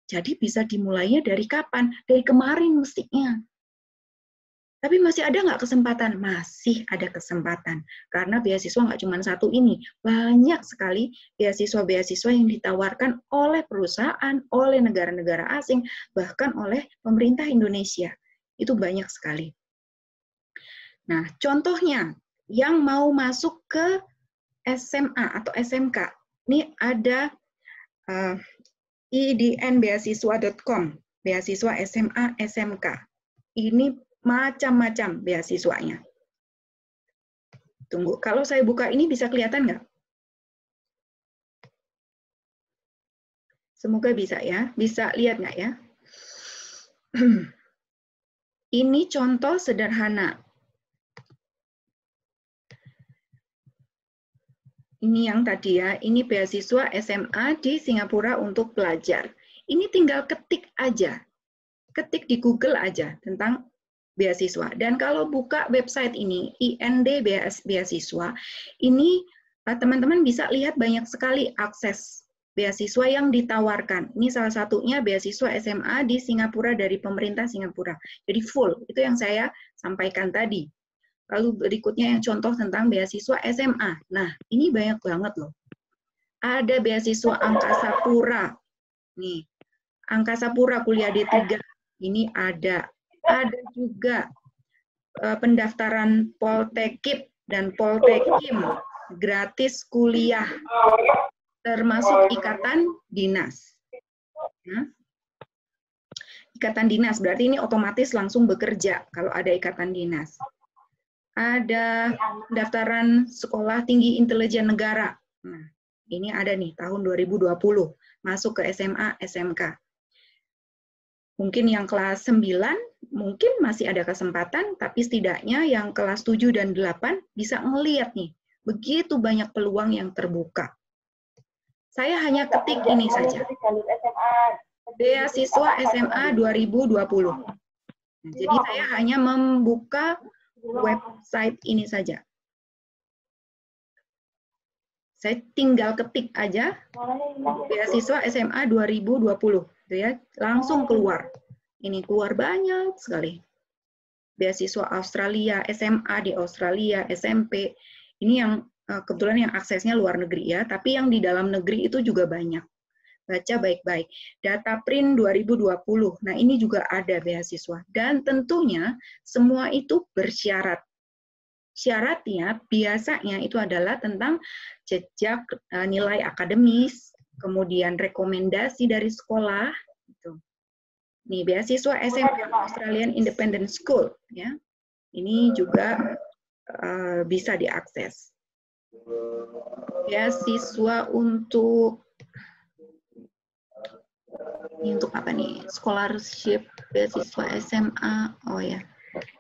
Jadi bisa dimulainya dari kapan? Dari kemarin mestinya. Tapi masih ada nggak kesempatan? Masih ada kesempatan. Karena beasiswa nggak cuma satu ini. Banyak sekali beasiswa-beasiswa yang ditawarkan oleh perusahaan, oleh negara-negara asing, bahkan oleh pemerintah Indonesia. Itu banyak sekali. Nah, contohnya, yang mau masuk ke SMA atau SMK, ini ada idnbeasiswa.com, beasiswa SMA, SMK. Ini macam-macam beasiswanya. Tunggu, kalau saya buka ini bisa kelihatan nggak? Semoga bisa ya. Bisa lihat nggak ya? Ini contoh sederhana. Ini yang tadi ya, ini beasiswa SMA di Singapura untuk pelajar. Ini tinggal ketik aja. Ketik di Google aja tentang beasiswa. Dan kalau buka website ini, IND Beasiswa, ini teman-teman bisa lihat banyak sekali akses beasiswa yang ditawarkan. Ini salah satunya beasiswa SMA di Singapura dari pemerintah Singapura. Jadi full, itu yang saya sampaikan tadi. Lalu berikutnya yang contoh tentang beasiswa SMA. Nah, ini banyak banget loh. Ada beasiswa Angkasa Pura. Nih, Angkasa Pura kuliah D3. Ini ada. Ada juga pendaftaran Poltekip dan Poltekim. gratis kuliah, termasuk ikatan dinas. Ya. Ikatan dinas berarti ini otomatis langsung bekerja kalau ada ikatan dinas. Ada pendaftaran sekolah tinggi intelijen negara. Nah, ini ada nih tahun 2020 masuk ke SMA, SMK. Mungkin yang kelas 9 mungkin masih ada kesempatan, tapi setidaknya yang kelas 7 dan 8 bisa ngelihat nih, begitu banyak peluang yang terbuka. Saya hanya ketik ini saja. Beasiswa SMA 2020. Nah, jadi saya hanya membuka website ini saja. Saya tinggal ketik aja beasiswa SMA 2020. Ya, langsung keluar. Ini keluar banyak sekali. Beasiswa Australia, SMA di Australia, SMP. Ini yang kebetulan yang aksesnya luar negeri ya, tapi yang di dalam negeri itu juga banyak. Baca baik-baik. Data Print 2020. Nah, ini juga ada beasiswa. Dan tentunya semua itu bersyarat. Syaratnya biasanya itu adalah tentang jejak nilai akademis, kemudian rekomendasi dari sekolah, gitu. Nih beasiswa SMA Australian Independent School, ya. Ini juga bisa diakses. Beasiswa untuk ini untuk apa nih? Scholarship beasiswa SMA, oh ya.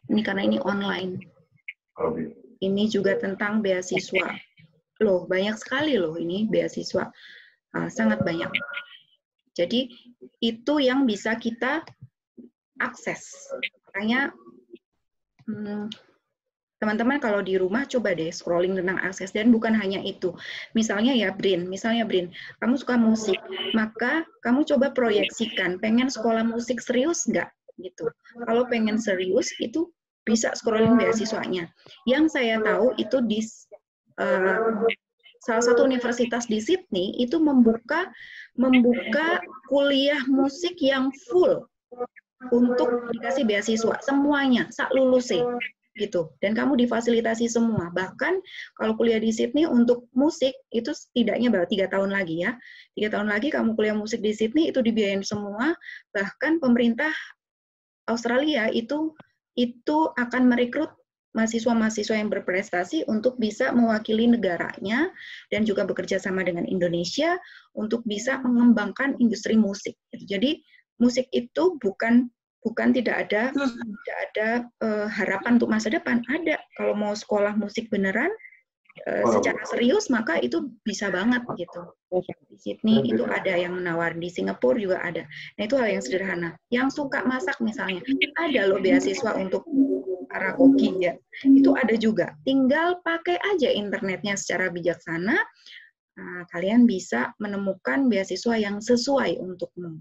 Ini karena ini online. Ini juga tentang beasiswa. Loh, banyak sekali loh ini beasiswa. Sangat banyak. Jadi, itu yang bisa kita akses. Makanya, teman-teman kalau di rumah coba deh scrolling tentang akses. Dan bukan hanya itu. Misalnya ya, Brin, kamu suka musik, maka kamu coba proyeksikan, pengen sekolah musik serius nggak? Gitu. Kalau pengen serius, itu bisa scrolling beasiswanya. Yang saya tahu itu di salah satu universitas di Sydney itu membuka kuliah musik yang full untuk dikasih beasiswa semuanya, sak luluse gitu. Dan kamu difasilitasi semua. Bahkan kalau kuliah di Sydney untuk musik itu setidaknya baru 3 tahun lagi ya. 3 tahun lagi kamu kuliah musik di Sydney itu dibiayain semua. Bahkan pemerintah Australia itu akan merekrut mahasiswa-mahasiswa yang berprestasi untuk bisa mewakili negaranya dan juga bekerja sama dengan Indonesia untuk bisa mengembangkan industri musik. Jadi musik itu bukan tidak ada harapan untuk masa depan. Ada. Kalau mau sekolah musik beneran secara serius maka itu bisa banget gitu. Di Sydney itu ada yang menawarin, di Singapura juga ada. Nah itu hal yang sederhana. Yang suka masak misalnya, ada loh beasiswa untuk para koki ya. Itu ada juga. Tinggal pakai aja internetnya secara bijaksana. Nah, kalian bisa menemukan beasiswa yang sesuai untukmu.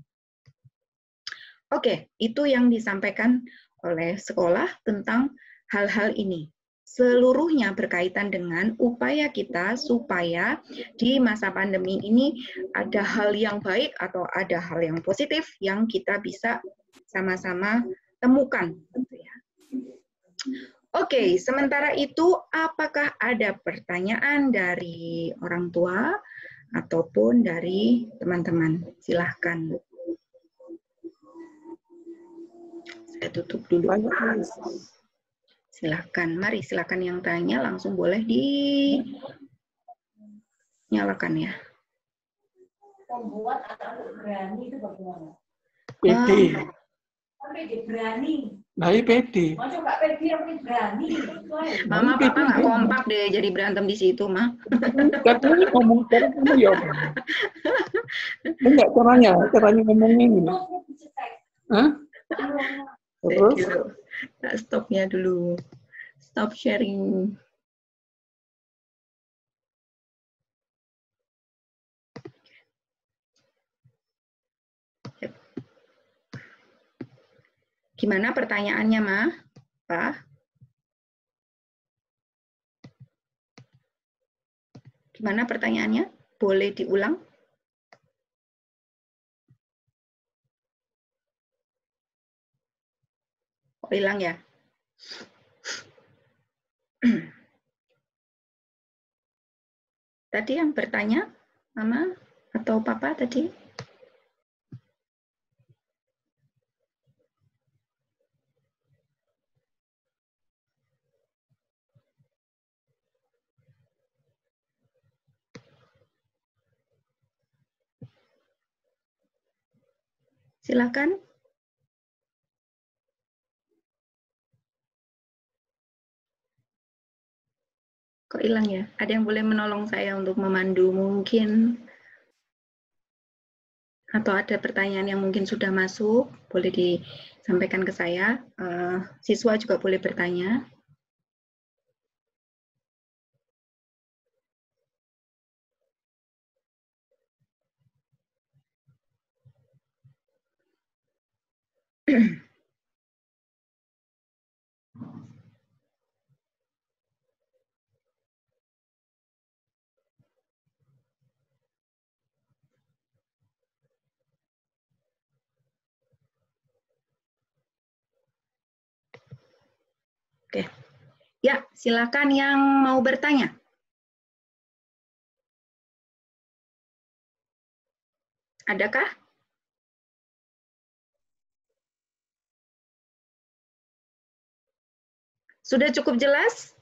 Oke, itu yang disampaikan oleh sekolah tentang hal-hal ini. Seluruhnya berkaitan dengan upaya kita supaya di masa pandemi ini ada hal yang baik atau ada hal yang positif yang kita bisa sama-sama temukan. Oke, sementara itu apakah ada pertanyaan dari orang tua ataupun dari teman-teman? Silahkan. Saya tutup dulu. Silahkan, mari silahkan yang tanya langsung boleh dinyalakan ya. Membuat anak berani itu bagaimana? PD. PD berani. Nah, PD. Mau coba PD yang berani. Mama, papa nggak kompak deh jadi berantem di situ, mah. Katanya ngomong kamu ya. Enggak caranya ngomongnya gini. Hah? Terus? Stopnya dulu. Stop sharing. Gimana pertanyaannya, Ma? Pak? Gimana pertanyaannya? Boleh diulang? Oh, hilang ya? Tadi yang bertanya, Mama atau Papa tadi? Silakan. Kok hilang ya? Ada yang boleh menolong saya untuk memandu mungkin? Atau ada pertanyaan yang mungkin sudah masuk, boleh disampaikan ke saya. Siswa juga boleh bertanya. Oke, ya silakan yang mau bertanya. Adakah? Sudah cukup jelas?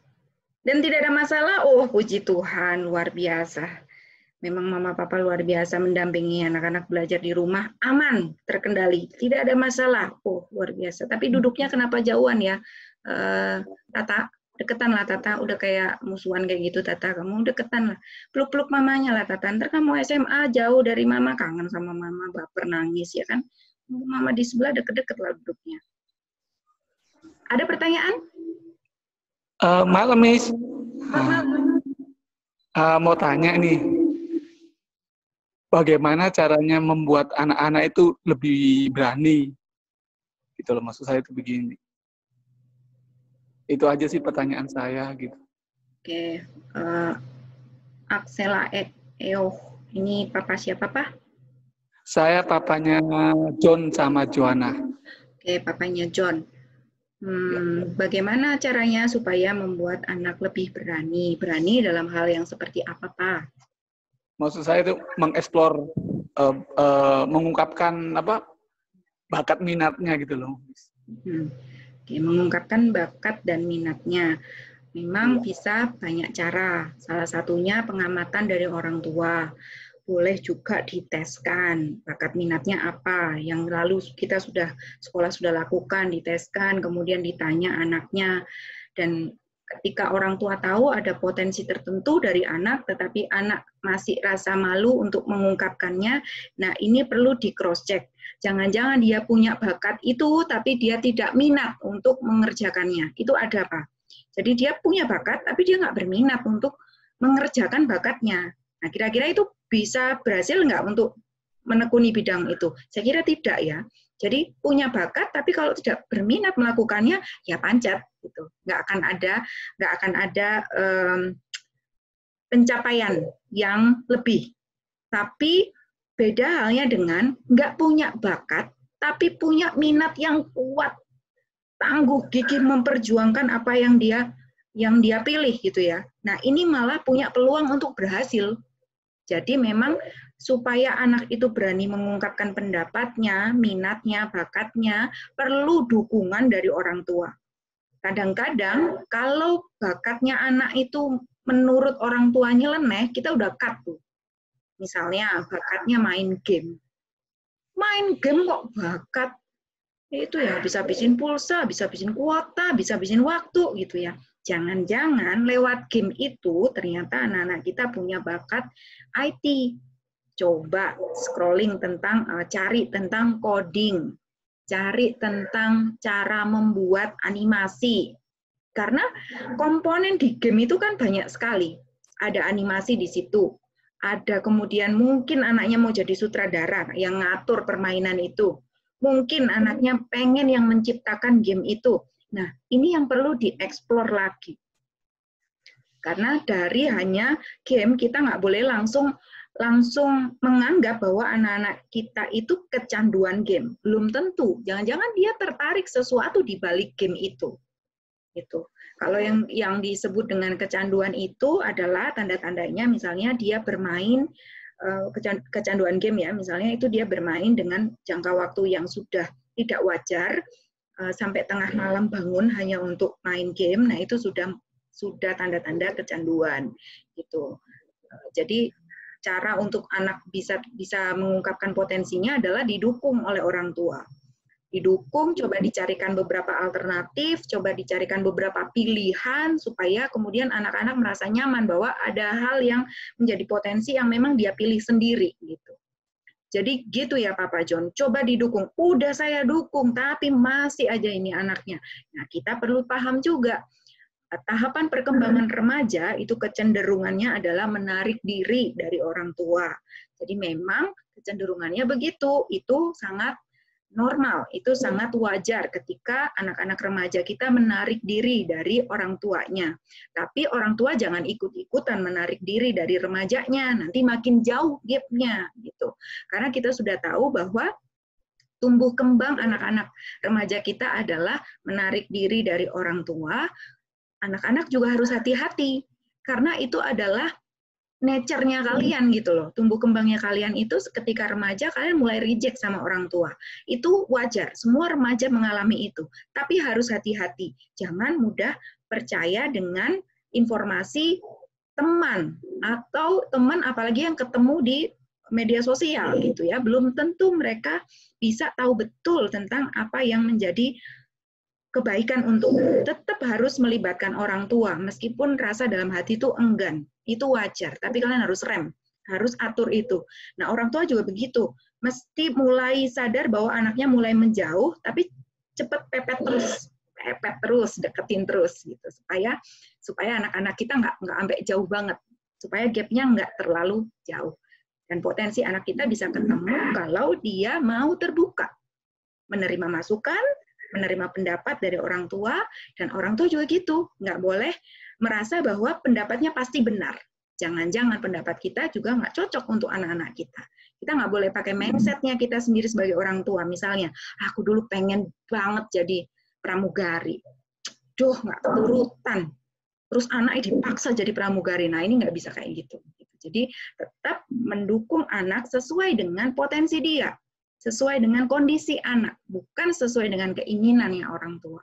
Dan tidak ada masalah? Oh, puji Tuhan, luar biasa. Memang Mama Papa luar biasa mendampingi anak-anak belajar di rumah, aman, terkendali, tidak ada masalah. Oh, luar biasa. Tapi duduknya kenapa jauhan ya? Tata, deketan lah Tata, udah kayak musuhan kayak gitu Tata, kamu deketan lah. Peluk-peluk mamanya lah Tata, ntar kamu SMA jauh dari Mama, kangen sama Mama, baper nangis ya kan. Mama di sebelah deket-deket lah duduknya. Ada pertanyaan? Malam, Miss. Mau tanya nih, bagaimana caranya membuat anak-anak itu lebih berani? Gitu loh, maksud saya itu begini. Itu aja sih pertanyaan saya gitu. Oke, Axela Eo, ini Papa siapa Pak? Saya papanya John sama Joanna. Oke, papanya John. Bagaimana caranya supaya membuat anak lebih berani? Berani dalam hal yang seperti apa, Pak? Maksud saya itu mengeksplor, mengungkapkan apa bakat minatnya gitu loh. Oke, mengungkapkan bakat dan minatnya. Memang bisa banyak cara. Salah satunya pengamatan dari orang tua. Boleh juga diteskan bakat minatnya apa yang lalu kita sekolah sudah lakukan, diteskan, kemudian ditanya anaknya. Dan ketika orang tua tahu ada potensi tertentu dari anak, tetapi anak masih rasa malu untuk mengungkapkannya, nah ini perlu di cross check. Jangan-jangan dia punya bakat itu, tapi dia tidak minat untuk mengerjakannya. Itu ada apa? Jadi dia punya bakat, tapi dia nggak berminat untuk mengerjakan bakatnya. Nah, kira-kira itu bisa berhasil nggak untuk menekuni bidang itu? Saya kira tidak ya. Jadi punya bakat, tapi kalau tidak berminat melakukannya, ya panjat gitu. Nggak akan ada pencapaian yang lebih. Tapi beda halnya dengan nggak punya bakat, tapi punya minat yang kuat, tangguh, gigih memperjuangkan apa yang dia pilih gitu ya. Nah ini malah punya peluang untuk berhasil. Jadi memang supaya anak itu berani mengungkapkan pendapatnya, minatnya, bakatnya, perlu dukungan dari orang tua. Kadang-kadang kalau bakatnya anak itu menurut orang tua nyeleneh, kita udah cut tuh. Misalnya bakatnya main game. Main game kok bakat? Itu ya bisa habisin pulsa, bisa habisin kuota, bisa habisin waktu gitu ya. Jangan-jangan lewat game itu ternyata anak-anak kita punya bakat IT. Coba scrolling cari tentang coding, cari tentang cara membuat animasi. Karena komponen di game itu kan banyak sekali. Ada animasi di situ. Ada kemudian mungkin anaknya mau jadi sutradara yang ngatur permainan itu. Mungkin anaknya pengen yang menciptakan game itu. Nah, ini yang perlu dieksplor lagi. Karena dari hanya game, kita nggak boleh langsung menganggap bahwa anak-anak kita itu kecanduan game. Belum tentu. Jangan-jangan dia tertarik sesuatu di balik game itu. Gitu. Kalau yang disebut dengan kecanduan itu adalah tanda-tandanya misalnya dia bermain kecanduan game ya, misalnya itu dia bermain dengan jangka waktu yang sudah tidak wajar, sampai tengah malam bangun hanya untuk main game. Nah, itu sudah tanda-tanda kecanduan gitu. Jadi cara untuk anak bisa mengungkapkan potensinya adalah didukung oleh orang tua. Didukung, coba dicarikan beberapa alternatif, coba dicarikan beberapa pilihan supaya kemudian anak-anak merasa nyaman bahwa ada hal yang menjadi potensi yang memang dia pilih sendiri gitu. Jadi gitu ya Papa John, coba didukung. Udah saya dukung, tapi masih aja ini anaknya. Nah, kita perlu paham juga tahapan perkembangan remaja itu kecenderungannya adalah menarik diri dari orang tua. Jadi memang kecenderungannya begitu, itu sangat normal, itu sangat wajar ketika anak-anak remaja kita menarik diri dari orang tuanya. Tapi orang tua jangan ikut-ikutan menarik diri dari remajanya, nanti makin jauh gap-nya gitu. Karena kita sudah tahu bahwa tumbuh kembang anak-anak remaja kita adalah menarik diri dari orang tua. Anak-anak juga harus hati-hati karena itu adalah nature-nya kalian gitu loh. Tumbuh kembangnya kalian itu ketika remaja kalian mulai reject sama orang tua. Itu wajar, semua remaja mengalami itu. Tapi harus hati-hati. Jangan mudah percaya dengan informasi teman atau teman apalagi yang ketemu di media sosial gitu ya. Belum tentu mereka bisa tahu betul tentang apa yang menjadi kebaikan untuk tetap harus melibatkan orang tua, meskipun rasa dalam hati itu enggan, itu wajar, tapi kalian harus rem, harus atur itu. Nah, orang tua juga begitu, mesti mulai sadar bahwa anaknya mulai menjauh, tapi cepat pepet terus, deketin terus, gitu, supaya anak-anak kita nggak sampai jauh banget, supaya gapnya nggak terlalu jauh. Dan potensi anak kita bisa ketemu kalau dia mau terbuka, menerima masukan, menerima pendapat dari orang tua, dan orang tua juga gitu. Nggak boleh merasa bahwa pendapatnya pasti benar. Jangan-jangan pendapat kita juga nggak cocok untuk anak-anak kita. Kita nggak boleh pakai mindset-nya kita sendiri sebagai orang tua. Misalnya, aku dulu pengen banget jadi pramugari. Duh, nggak keturutan. Terus anaknya dipaksa jadi pramugari. Nah, ini nggak bisa kayak gitu. Jadi, tetap mendukung anak sesuai dengan potensi dia. Sesuai dengan kondisi anak, bukan sesuai dengan keinginannya orang tua.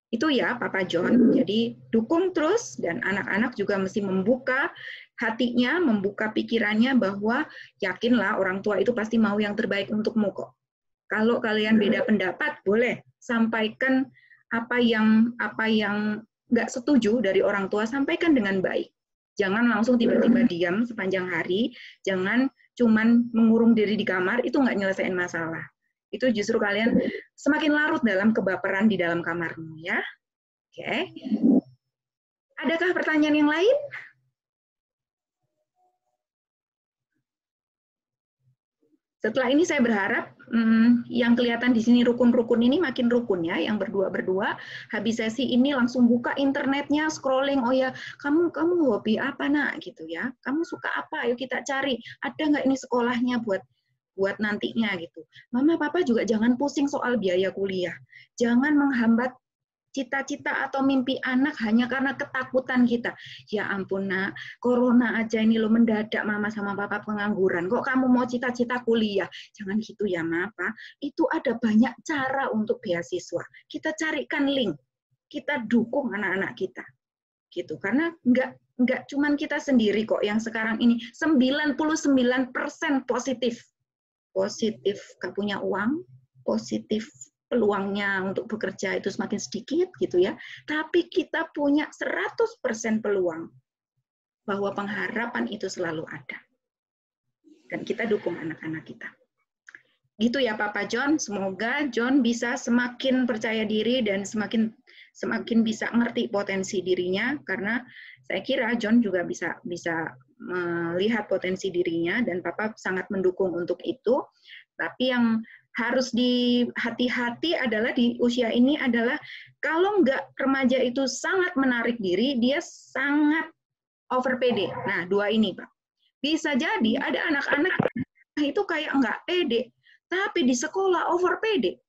Itu ya Papa John, jadi dukung terus, dan anak-anak juga mesti membuka hatinya, membuka pikirannya bahwa yakinlah orang tua itu pasti mau yang terbaik untukmu kok. Kalau kalian beda pendapat, boleh sampaikan apa yang nggak setuju dari orang tua, sampaikan dengan baik. Jangan langsung tiba-tiba diam sepanjang hari, jangan cuman mengurung diri di kamar, itu nggak nyelesain masalah. Itu justru kalian semakin larut dalam kebaperan di dalam kamarmu, ya. Oke. Adakah pertanyaan yang lain? Setelah ini saya berharap yang kelihatan di sini rukun-rukun ini makin rukun ya, yang berdua-berdua. Habis sesi ini langsung buka internetnya, scrolling, oh ya, kamu hobi apa nak gitu ya? Kamu suka apa? Ayo kita cari. Ada nggak ini sekolahnya buat nantinya gitu. Mama, papa juga jangan pusing soal biaya kuliah. Jangan menghambat cita-cita atau mimpi anak hanya karena ketakutan kita. Ya ampun nak, corona aja ini lo mendadak mama sama papa pengangguran. Kok kamu mau cita-cita kuliah? Jangan gitu ya ma, pa. Itu ada banyak cara untuk beasiswa. Kita carikan link. Kita dukung anak-anak kita. Gitu. Karena nggak cuman kita sendiri kok yang sekarang ini 99% positif. Positif gak punya uang, positif peluangnya untuk bekerja itu semakin sedikit gitu ya. Tapi kita punya 100% peluang bahwa pengharapan itu selalu ada. Dan kita dukung anak-anak kita. Gitu ya Papa John, semoga John bisa semakin percaya diri dan semakin bisa ngerti potensi dirinya, karena saya kira John juga bisa melihat potensi dirinya dan Papa sangat mendukung untuk itu. Tapi yang harus hati-hati adalah di usia ini adalah kalau nggak remaja itu sangat menarik diri, dia sangat over pede. Nah, dua ini Pak. Bisa jadi ada anak-anak itu kayak nggak pede, tapi di sekolah over pede.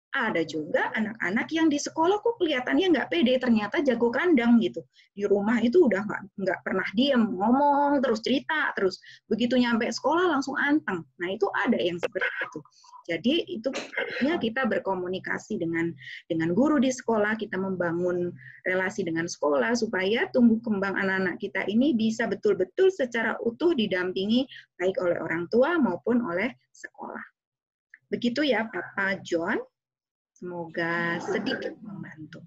Ada juga anak-anak yang di sekolah kok kelihatannya nggak pede, ternyata jago kandang gitu. Di rumah itu udah nggak pernah diem, ngomong terus, cerita terus. Begitu nyampe sekolah langsung anteng. Nah itu ada yang seperti itu. Jadi itu artinya kita berkomunikasi dengan guru di sekolah, kita membangun relasi dengan sekolah supaya tumbuh kembang anak-anak kita ini bisa betul-betul secara utuh didampingi baik oleh orang tua maupun oleh sekolah. Begitu ya Papa John. Semoga sedikit membantu.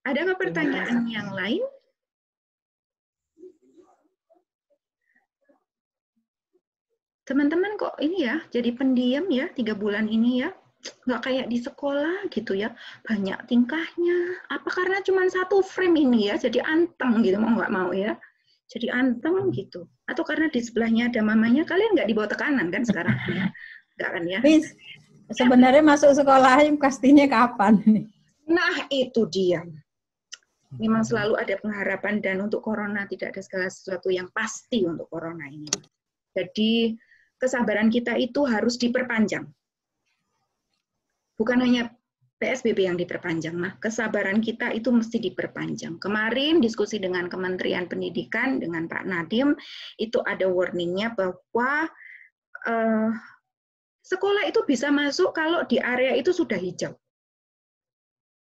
Adakah pertanyaan yang lain? Teman-teman kok ini ya, jadi pendiam ya 3 bulan ini ya? Nggak kayak di sekolah gitu ya, banyak tingkahnya. Apa karena cuma 1 frame ini ya, jadi anteng gitu, mau nggak mau ya? Jadi anteng gitu. Atau karena di sebelahnya ada mamanya, kalian nggak dibawa tekanan kan sekarang? Ya? Nggak kan ya? Miss, sebenarnya masuk sekolah pastinya kapan? Nah, itu dia. Memang selalu ada pengharapan dan untuk corona tidak ada segala sesuatu yang pasti untuk corona ini. Jadi, kesabaran kita itu harus diperpanjang. Bukan hanya PSBB yang diperpanjang, nah, kesabaran kita itu mesti diperpanjang. Kemarin diskusi dengan Kementerian Pendidikan, dengan Pak Nadiem, itu ada warning-nya bahwa sekolah itu bisa masuk kalau di area itu sudah hijau.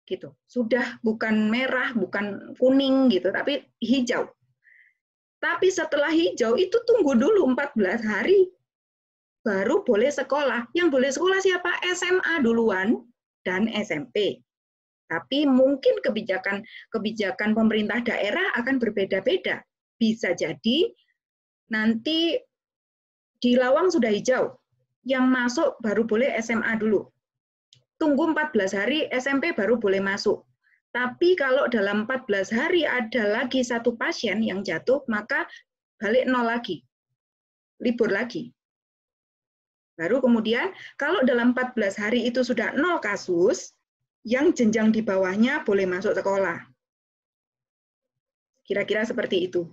Gitu. Sudah bukan merah, bukan kuning gitu, tapi hijau. Tapi setelah hijau itu tunggu dulu 14 hari baru boleh sekolah. Yang boleh sekolah siapa? SMA duluan dan SMP. Tapi mungkin kebijakan pemerintah daerah akan berbeda-beda. Bisa jadi nanti di Lawang sudah hijau. Yang masuk baru boleh SMA dulu. Tunggu 14 hari, SMP baru boleh masuk. Tapi kalau dalam 14 hari ada lagi 1 pasien yang jatuh, maka balik 0 lagi. Libur lagi. Baru kemudian, kalau dalam 14 hari itu sudah 0 kasus, yang jenjang di bawahnya boleh masuk sekolah. Kira-kira seperti itu.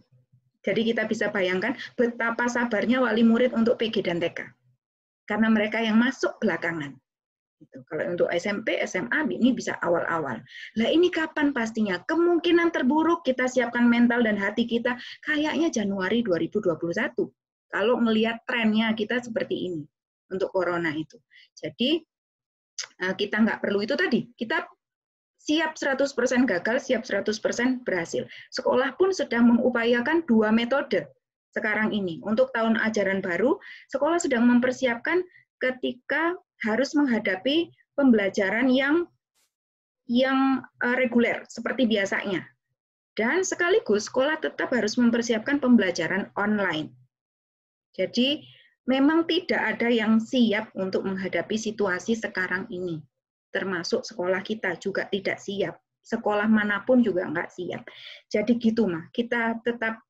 Jadi kita bisa bayangkan betapa sabarnya wali murid untuk PG dan TK. Karena mereka yang masuk belakangan. Gitu. Kalau untuk SMP, SMA ini bisa awal-awal. Lah ini kapan pastinya? Kemungkinan terburuk kita siapkan mental dan hati kita kayaknya Januari 2021. Kalau melihat trennya kita seperti ini untuk corona itu. Jadi kita nggak perlu itu tadi. Kita siap 100% gagal, siap 100% berhasil. Sekolah pun sedang mengupayakan 2 metode. Sekarang ini, untuk tahun ajaran baru, sekolah sedang mempersiapkan ketika harus menghadapi pembelajaran yang reguler, seperti biasanya. Dan sekaligus sekolah tetap harus mempersiapkan pembelajaran online. Jadi, memang tidak ada yang siap untuk menghadapi situasi sekarang ini. Termasuk sekolah kita juga tidak siap. Sekolah manapun juga nggak siap. Jadi gitu, Mah. Kita tetap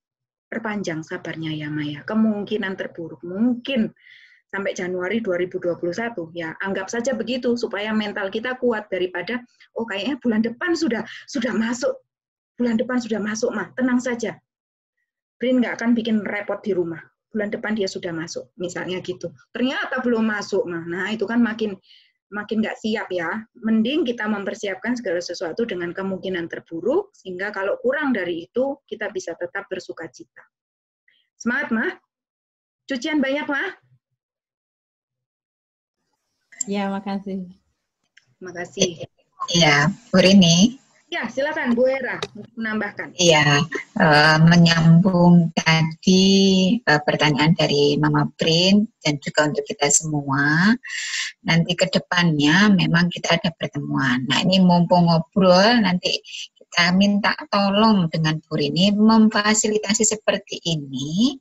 perpanjang sabarnya ya Maya. Kemungkinan terburuk mungkin sampai Januari 2021 ya. Anggap saja begitu supaya mental kita kuat daripada oh kayaknya bulan depan sudah masuk. Bulan depan sudah masuk Mah. Tenang saja. Brin nggak akan bikin repot di rumah. Bulan depan dia sudah masuk. Misalnya gitu. Ternyata belum masuk Mah. Nah, itu kan makin nggak siap ya. Mending kita mempersiapkan segala sesuatu dengan kemungkinan terburuk, sehingga kalau kurang dari itu, kita bisa tetap bersukacita. Semangat, Mah. Cucian banyak, Mah. Ya, makasih. Makasih. Iya, Bu Rini. Ya, silakan Bu Hera untuk menambahkan. Iya, menyambung tadi pertanyaan dari Mama Brin dan juga untuk kita semua. Nanti ke depannya memang kita ada pertemuan. Nah, ini mumpung ngobrol, nanti kita minta tolong dengan Bu Rini memfasilitasi seperti ini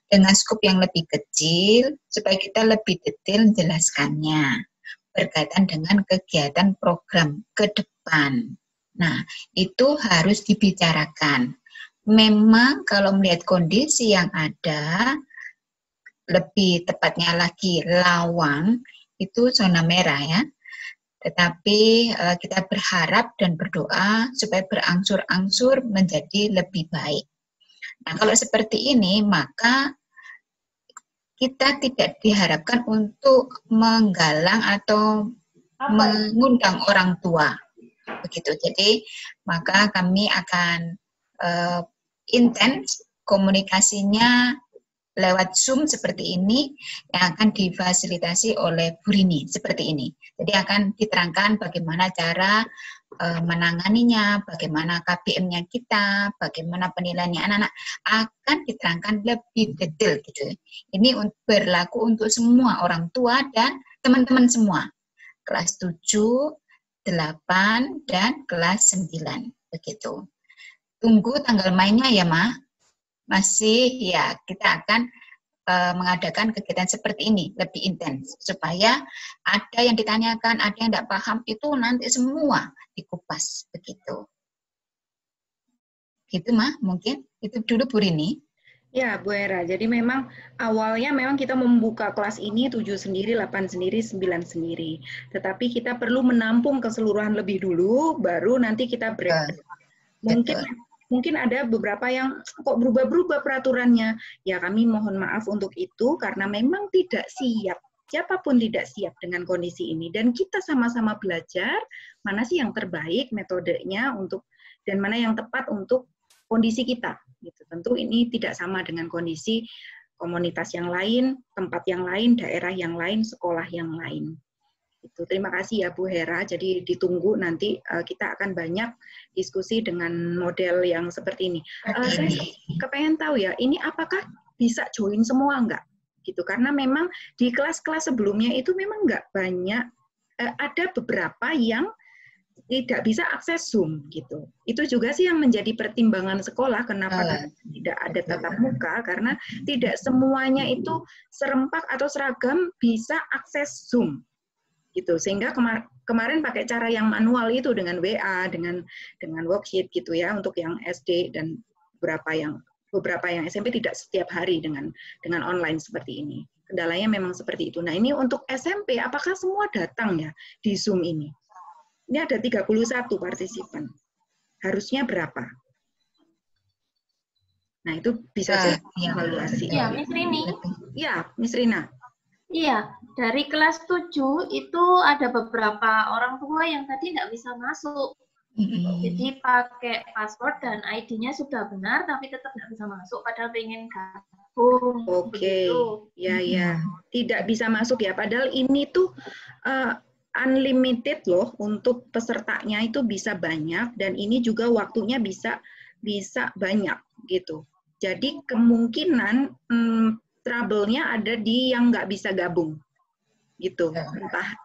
dengan skop yang lebih kecil supaya kita lebih detail menjelaskannya berkaitan dengan kegiatan program ke depan. Nah, itu harus dibicarakan. Memang kalau melihat kondisi yang ada, lebih tepatnya lagi Lawang, itu zona merah ya. Tetapi kita berharap dan berdoa supaya berangsur-angsur menjadi lebih baik. Nah, kalau seperti ini, maka kita tidak diharapkan untuk menggalang atau mengundang orang tua. Begitu. Jadi maka kami akan intens komunikasinya lewat Zoom seperti ini yang akan difasilitasi oleh Bu Rini seperti ini. Jadi akan diterangkan bagaimana cara menanganinya, bagaimana KBM-nya kita, bagaimana penilaiannya anak-anak akan diterangkan lebih detail gitu. Ini berlaku untuk semua orang tua dan teman-teman semua. Kelas 7, 8 dan kelas 9 begitu. Tunggu tanggal mainnya ya, Ma. Masih ya, kita akan mengadakan kegiatan seperti ini lebih intens supaya ada yang ditanyakan, ada yang tidak paham itu nanti semua dikupas begitu. Gitu, Ma, mungkin itu dulu Bu Rini. Ya, Bu Hera. Jadi memang awalnya memang kita membuka kelas ini 7 sendiri, 8 sendiri, 9 sendiri. Tetapi kita perlu menampung keseluruhan lebih dulu, baru nanti kita break. Mungkin ada beberapa yang kok berubah-berubah peraturannya. Ya, kami mohon maaf untuk itu karena memang tidak siap. Siapapun tidak siap dengan kondisi ini. Dan kita sama-sama belajar mana sih yang terbaik metodenya untuk dan mana yang tepat untuk kondisi kita. Gitu. Tentu ini tidak sama dengan kondisi komunitas yang lain, tempat yang lain, daerah yang lain, sekolah yang lain. Itu. Terima kasih ya Bu Hera. Jadi ditunggu nanti kita akan banyak diskusi dengan model yang seperti ini. Saya kepengen tahu ya, ini apakah bisa join semua enggak? Gitu. Karena memang di kelas-kelas sebelumnya itu memang enggak banyak, ada beberapa yang tidak bisa akses Zoom gitu. Itu juga sih yang menjadi pertimbangan sekolah kenapa tidak ada tatap muka, karena tidak semuanya itu serempak atau seragam bisa akses Zoom. Gitu. Sehingga kemarin pakai cara yang manual itu dengan WA, dengan worksheet gitu ya untuk yang SD dan beberapa yang SMP tidak setiap hari dengan online seperti ini. Kendalanya memang seperti itu. Nah, ini untuk SMP apakah semua datang ya di Zoom ini? Ini ada 31 partisipan. Harusnya berapa? Nah, itu bisa evaluasi. Ya, Miss Rini. Ya, Miss Rina. Iya, dari kelas 7 itu ada beberapa orang tua yang tadi nggak bisa masuk. Jadi pakai password dan ID-nya sudah benar, tapi tetap nggak bisa masuk, padahal pengen gabung. Oke, ya. Tidak bisa masuk ya, padahal ini tuh unlimited loh, untuk pesertanya itu bisa banyak, dan ini juga waktunya bisa banyak gitu. Jadi kemungkinan trouble-nya ada di yang nggak bisa gabung, gitu.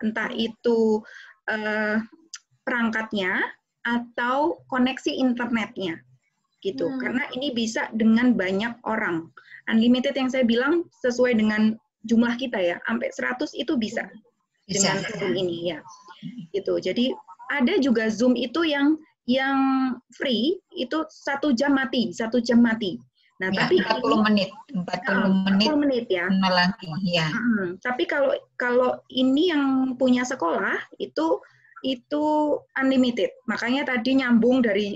Entah itu perangkatnya atau koneksi internetnya, gitu. Karena ini bisa dengan banyak orang. Unlimited yang saya bilang sesuai dengan jumlah kita ya, sampai 100 itu bisa dengan Zoom ini ya, gitu. Jadi ada juga Zoom itu yang free itu 1 jam mati. Nah, ya, tapi 40 menit ya. Lagi, ya. Tapi kalau ini yang punya sekolah itu unlimited. Makanya tadi nyambung dari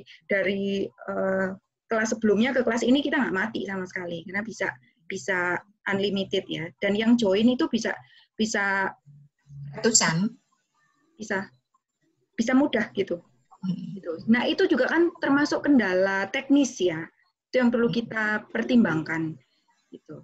kelas sebelumnya ke kelas ini kita nggak mati sama sekali karena bisa unlimited ya. Dan yang join itu bisa ratusan. Bisa mudah gitu. Nah, itu juga kan termasuk kendala teknis ya. Itu yang perlu kita pertimbangkan. Gitu.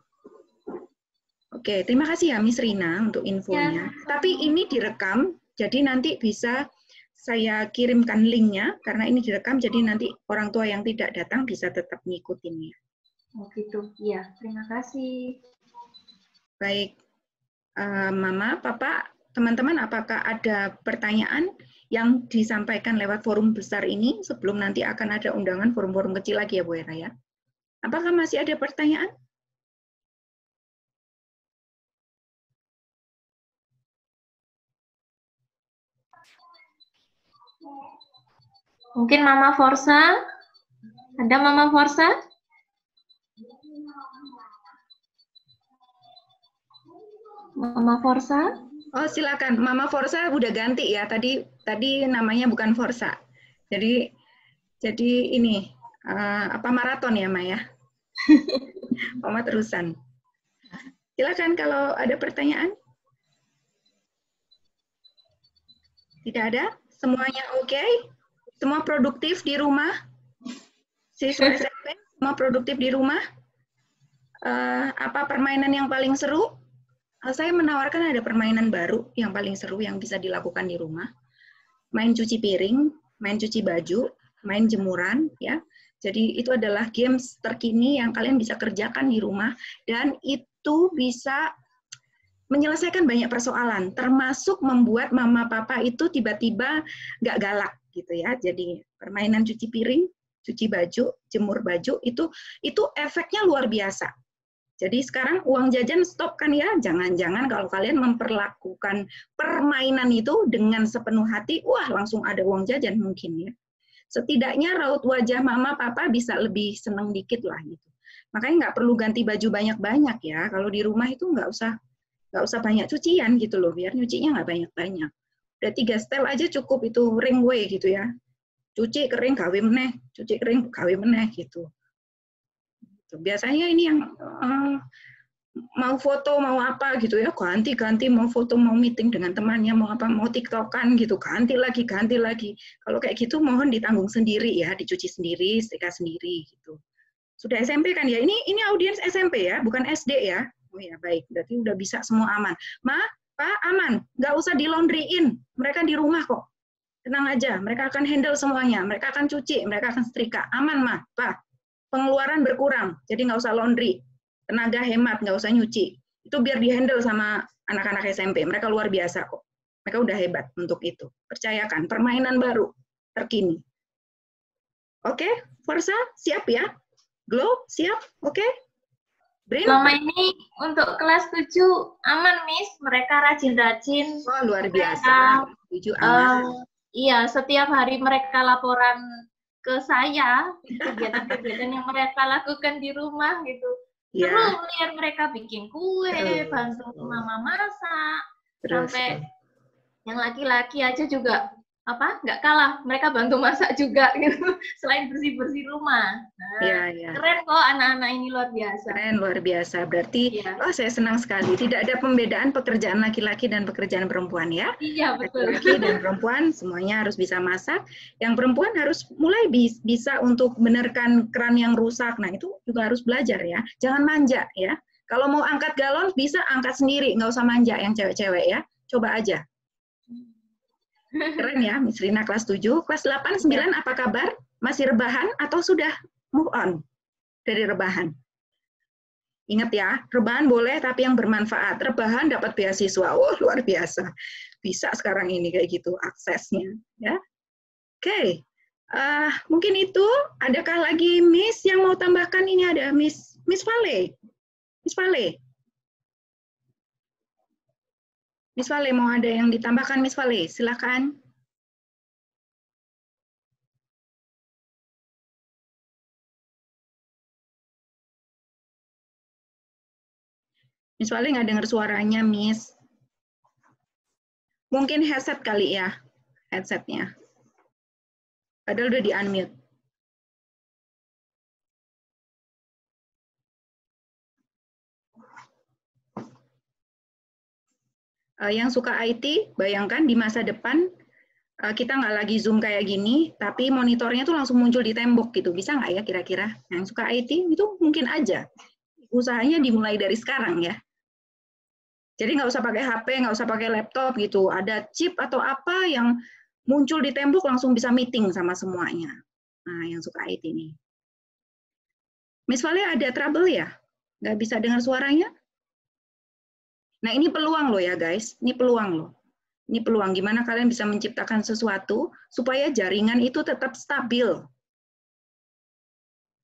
Oke, terima kasih ya Miss Rina untuk infonya. Ya. Tapi ini direkam, jadi nanti bisa saya kirimkan linknya, karena ini direkam, jadi nanti orang tua yang tidak datang bisa tetap ngikutinnya. Oh gitu, iya. Terima kasih. Baik, Mama, Papa, teman-teman, apakah ada pertanyaan yang disampaikan lewat forum besar ini sebelum nanti akan ada undangan forum-forum kecil lagi ya Bu Hera ya? Apakah masih ada pertanyaan? Mungkin Mama Forsa? Ada Mama Forsa? Mama Forsa? Oh, silakan. Mama Forsa udah ganti ya. Tadi namanya bukan Forsa. Jadi ini maraton ya, Maya? Mama terusan. Silakan kalau ada pertanyaan. Tidak ada? Semuanya oke? Semua produktif di rumah? Siswa SMP semua produktif di rumah? Apa permainan yang paling seru? Saya menawarkan ada permainan baru yang paling seru yang bisa dilakukan di rumah. Main cuci piring, main cuci baju, main jemuran, ya. Jadi itu adalah games terkini yang kalian bisa kerjakan di rumah dan itu bisa menyelesaikan banyak persoalan, termasuk membuat mama papa itu tiba-tiba nggak galak gitu ya. Jadi permainan cuci piring, cuci baju, jemur baju itu efeknya luar biasa. Jadi sekarang uang jajan stop kan ya, jangan-jangan kalau kalian memperlakukan permainan itu dengan sepenuh hati, wah langsung ada uang jajan mungkin ya. Setidaknya raut wajah mama papa bisa lebih seneng dikit lah gitu. Makanya nggak perlu ganti baju banyak-banyak ya. Kalau di rumah itu nggak usah banyak cucian gitu loh, biar nyucinya nggak banyak-banyak. Udah 3 setel aja cukup itu ring way gitu ya. Cuci kering gawe meneh, cuci kering gawe meneh gitu. Biasanya ini yang mau foto mau apa gitu ya, ganti-ganti mau foto mau meeting dengan temannya mau apa mau tiktokan gitu, ganti lagi. Kalau kayak gitu mohon ditanggung sendiri ya, dicuci sendiri, setrika sendiri gitu. Sudah SMP kan ya, ini audiens SMP ya, bukan SD ya. Oh ya baik, berarti udah bisa semua aman. Ma, Pak aman, nggak usah di laundryin, mereka di rumah kok. Tenang aja, mereka akan handle semuanya, mereka akan cuci, mereka akan setrika, aman Ma, Pak. Pengeluaran berkurang, jadi nggak usah laundry. Tenaga hemat, nggak usah nyuci. Itu biar dihandle sama anak-anak SMP. Mereka luar biasa kok. Mereka udah hebat untuk itu. Percayakan, permainan baru, terkini. Oke, Forsa, siap ya? Glow, siap? Oke? Brin? Selama ini untuk kelas 7 aman, Miss. Mereka rajin-rajin. Oh, luar biasa. 7 aman. Iya, setiap hari mereka laporan ke saya, kegiatan-kegiatan yang mereka lakukan di rumah gitu. Seru lihat mereka bikin kue, bantu mama masak, sampai yang laki-laki aja juga nggak kalah, mereka bantu masak juga gitu, selain bersih-bersih rumah. Keren kok anak-anak ini, luar biasa. Keren, luar biasa. Berarti, saya senang sekali. Tidak ada pembedaan pekerjaan laki-laki dan pekerjaan perempuan ya. Iya, betul. Laki-laki dan perempuan semuanya harus bisa masak. Yang perempuan harus mulai bisa untuk benarkan keran yang rusak. Nah, itu juga harus belajar ya. Jangan manja ya. Kalau mau angkat galon, bisa angkat sendiri. Nggak usah manja yang cewek-cewek ya. Coba aja. Keren ya, Miss Rina kelas 7. Kelas 8, 9 apa kabar? Masih rebahan atau sudah move on dari rebahan? Ingat ya, rebahan boleh tapi yang bermanfaat. Rebahan dapat beasiswa. Oh, luar biasa. Bisa sekarang ini kayak gitu aksesnya. Ya. Oke. Mungkin itu. Adakah lagi Miss yang mau tambahkan? Ini ada Miss Vale. Miss Vale. Miss Vale, mau ada yang ditambahkan, Miss Vale? Silakan. Miss Vale nggak dengar suaranya, Miss. Mungkin headset kali ya, headsetnya. Padahal udah di-unmute. Yang suka IT, bayangkan di masa depan kita nggak lagi Zoom kayak gini, tapi monitornya tuh langsung muncul di tembok gitu. Bisa nggak ya kira-kira? Yang suka IT itu mungkin aja. Usahanya dimulai dari sekarang ya. Jadi nggak usah pakai HP, nggak usah pakai laptop gitu. Ada chip atau apa yang muncul di tembok langsung bisa meeting sama semuanya. Nah, yang suka IT nih. Miss Vale ada trouble ya? Nggak bisa dengar suaranya? Nah, ini peluang loh ya guys, ini peluang loh. Ini peluang gimana kalian bisa menciptakan sesuatu supaya jaringan itu tetap stabil.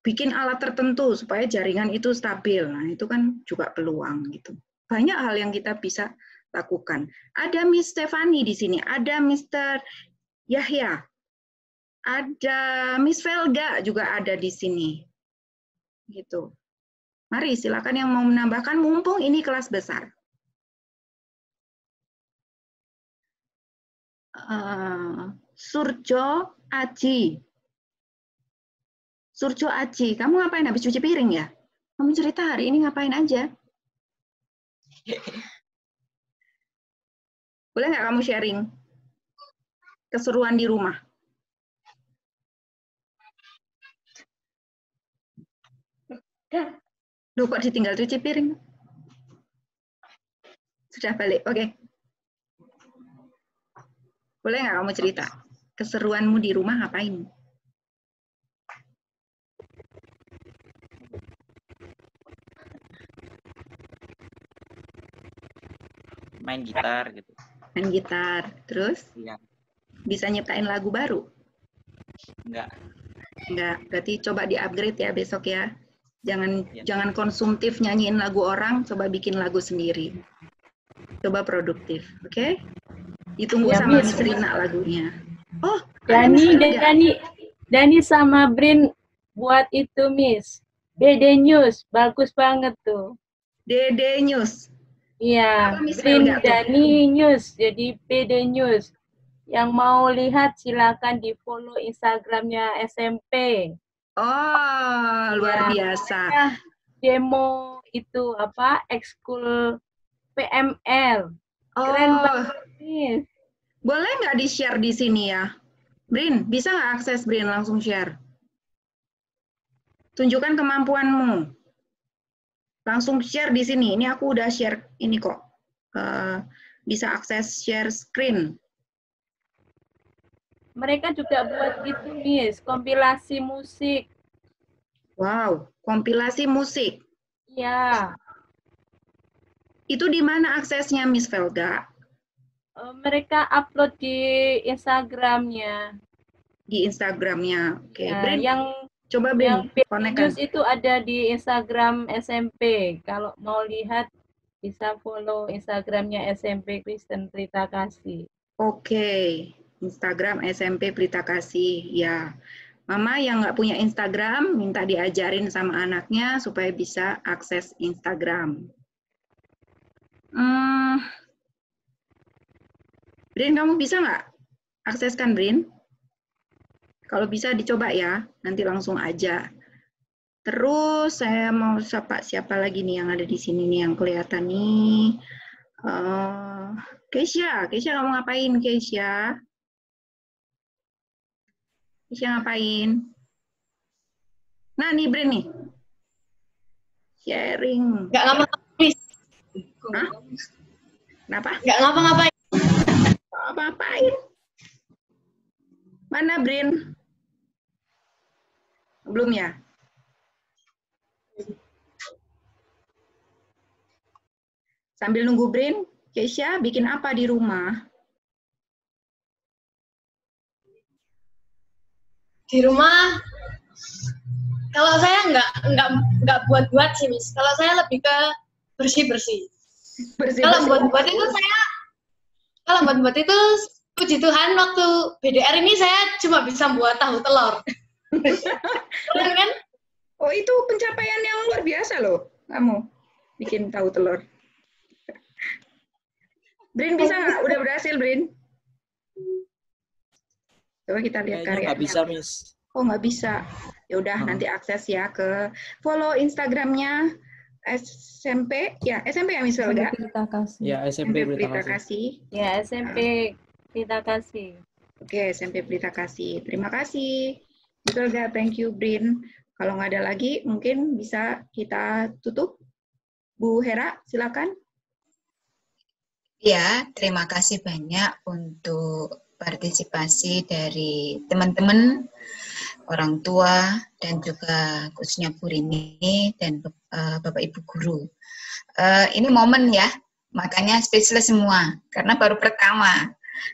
Bikin alat tertentu supaya jaringan itu stabil. Nah, itu kan juga peluang gitu. Banyak hal yang kita bisa lakukan. Ada Miss Stefani di sini, ada Mr. Yahya, ada Miss Velga juga ada di sini. Gitu. Mari silakan yang mau menambahkan, mumpung ini kelas besar. Surjo Aji. Surjo Aji, kamu ngapain habis cuci piring ya? Kamu cerita hari ini ngapain aja? Boleh nggak kamu sharing? keseruan di rumah? Loh, kok ditinggal cuci piring? Sudah balik, oke. Boleh nggak kamu cerita? Keseruanmu di rumah ngapain? Main gitar gitu. Main gitar, terus? Iya. Bisa nyiptain lagu baru? Enggak. Enggak, berarti coba di-upgrade ya besok ya. Jangan Ya. jangan konsumtif nyanyiin lagu orang, coba bikin lagu sendiri. Coba produktif, oke? Ditunggu Ya, sama Miss. Miss Rina lagunya. Oh, ada Miss Dani, Helga. Dani sama Brin buat itu, Miss. BD News, bagus banget tuh. Dede News. Iya, Apa Miss Brin Helga tuh? Dani News, jadi BD News. Yang mau lihat silakan di follow Instagramnya SMP. Oh, luar biasa. Nah, demo itu apa? Ekskul PML. Keren Oh, banget, Miss. boleh nggak di-share di sini ya? Brin, bisa nggak akses Brin langsung share? Tunjukkan kemampuanmu. Langsung share di sini. Ini aku udah share ini kok. Bisa akses share screen. Mereka juga buat gitu, Miss, kompilasi musik. Wow, kompilasi musik. Ya, Itu di mana aksesnya, Miss Velga? mereka upload di Instagramnya. Di Instagramnya. Oke, Ya, Brin, yang coba yang Brin, BD konekkan. News itu ada di Instagram SMP. Kalau mau lihat bisa follow Instagramnya SMP Kristen Pelita Kasih. Oke, Instagram SMP Pelita Kasih. Ya, Mama yang nggak punya Instagram, minta diajarin sama anaknya supaya bisa akses Instagram. Brin, kamu bisa nggak akseskan, Brin? Kalau bisa dicoba ya, nanti langsung aja. Terus saya mau siapa lagi nih yang ada di sini nih yang kelihatan nih. Keisha kamu ngapain, Keisha? Keisha ngapain? Nah, nih Brin nih. Sharing. Nggak ngapa-ngapain. Hah? Kenapa? Nggak ngapa-ngapain. Apa-apain? Mana Brin? Belum ya? Sambil nunggu Brin, Keisha bikin apa di rumah? Di rumah, kalau saya nggak buat-buat sih, Miss. Kalau saya lebih ke bersih-bersih. Kalau buat-buat itu puji Tuhan waktu BDR ini saya cuma bisa buat tahu telur. Keren kan? Oh, itu pencapaian yang luar biasa loh, kamu bikin tahu telur. Brin bisa nggak? Udah berhasil, Brin? Coba kita lihat Kayaknya nggak bisa, karyanya. Miss. Oh, nggak bisa. Ya udah, nanti akses ya ke follow Instagramnya SMP. Ya, SMP ya, Miss Velga? Pelita Kasih. Ya, SMP Pelita Pelita Kasih. Kasih. Ya, SMP Pelita Kasih. Oke, SMP Pelita Kasih. Terima kasih. Miss Velga, thank you, Brin. Kalau nggak ada lagi, mungkin bisa kita tutup. Bu Hera, silakan. Ya, terima kasih banyak untuk partisipasi dari teman-teman, orang tua, dan juga khususnya Bu Rini dan Bapak Ibu Guru. Ini momen ya, makanya spesial semua, karena baru pertama.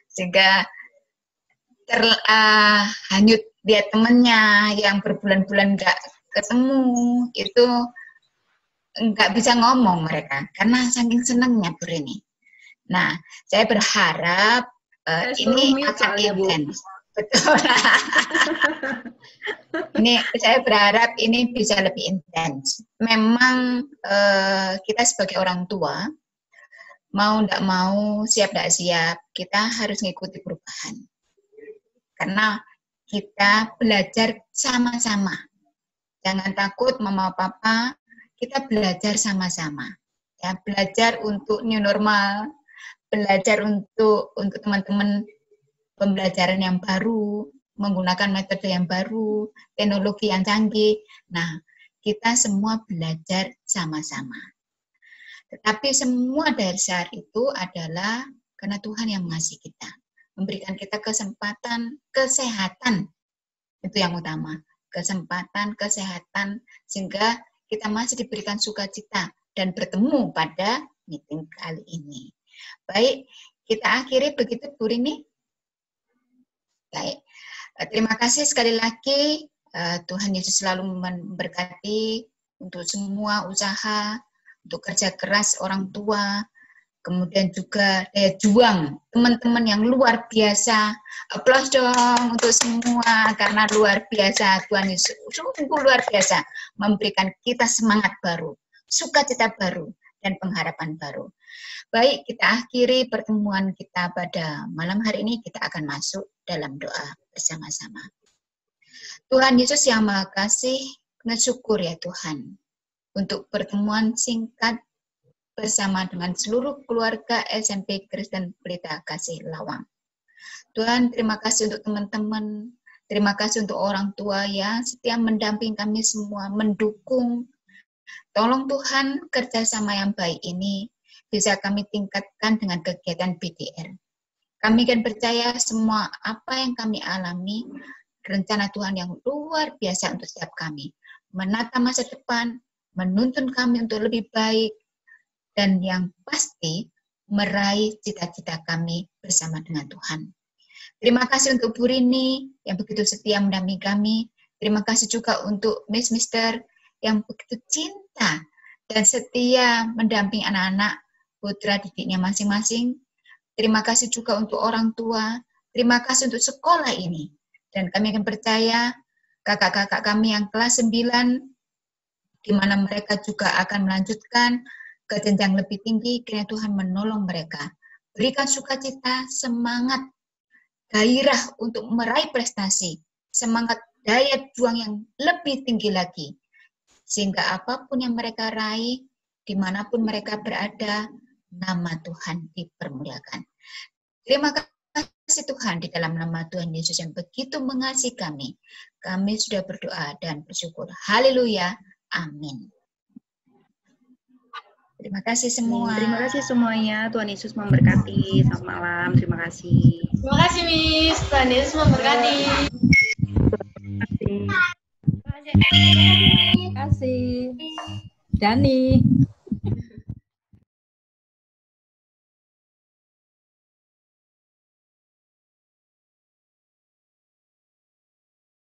Sehingga hanyut lihat temennya yang berbulan-bulan nggak ketemu, itu nggak bisa ngomong mereka, karena saking senangnya Bu Rini. Nah, saya berharap ini akan intens. Betul. Ini saya berharap ini bisa lebih intens. Memang kita sebagai orang tua, mau tidak mau, siap tidak siap, kita harus mengikuti perubahan. Karena kita belajar sama-sama. Jangan takut mama papa, kita belajar sama-sama. Ya, belajar untuk new normal, belajar untuk teman-teman pembelajaran yang baru, menggunakan metode yang baru, teknologi yang canggih. Nah, kita semua belajar sama-sama. Tetapi semua dasar itu adalah karena Tuhan yang mengasihi kita, memberikan kita kesempatan, kesehatan. Itu yang utama, kesempatan, kesehatan, sehingga kita masih diberikan sukacita dan bertemu pada meeting kali ini. Baik, kita akhiri begitu Bu Rini. Baik, terima kasih sekali lagi. Tuhan Yesus selalu memberkati untuk semua usaha, untuk kerja keras orang tua, kemudian juga daya juang teman-teman yang luar biasa. Aplaus dong untuk semua, karena luar biasa. Tuhan Yesus sungguh luar biasa memberikan kita semangat baru, sukacita baru, dan pengharapan baru. Baik, kita akhiri pertemuan kita pada malam hari ini. Kita akan masuk dalam doa bersama-sama. Tuhan Yesus yang Maha Kasih, bersyukur ya Tuhan untuk pertemuan singkat bersama dengan seluruh keluarga SMP Kristen Pelita Kasih Lawang. Tuhan, terima kasih untuk teman-teman, terima kasih untuk orang tua yang setia mendamping kami semua, mendukung. Tolong Tuhan, kerjasama yang baik ini bisa kami tingkatkan dengan kegiatan BDR. Kami kan percaya semua apa yang kami alami, rencana Tuhan yang luar biasa untuk setiap kami. Menata masa depan, menuntun kami untuk lebih baik, dan yang pasti meraih cita-cita kami bersama dengan Tuhan. Terima kasih untuk Bu Rini yang begitu setia mendampingi kami. Terima kasih juga untuk Mister yang begitu cinta dan setia mendampingi anak-anak putra didiknya masing-masing. Terima kasih juga untuk orang tua. Terima kasih untuk sekolah ini. Dan kami akan percaya kakak-kakak kami yang kelas 9, di mana mereka juga akan melanjutkan ke jenjang lebih tinggi, kiranya Tuhan menolong mereka. Berikan sukacita, semangat, gairah untuk meraih prestasi, semangat daya juang yang lebih tinggi lagi. Sehingga apapun yang mereka raih, dimanapun mereka berada, nama Tuhan dipermuliakan. Terima kasih Tuhan, di dalam nama Tuhan Yesus yang begitu mengasihi kami. Kami sudah berdoa dan bersyukur. Haleluya. Amin. Terima kasih semua. Terima kasih semuanya. Tuhan Yesus memberkati. Selamat malam. Terima kasih. Terima kasih, Miss. Tuhan Yesus memberkati. Terima kasih. Dani.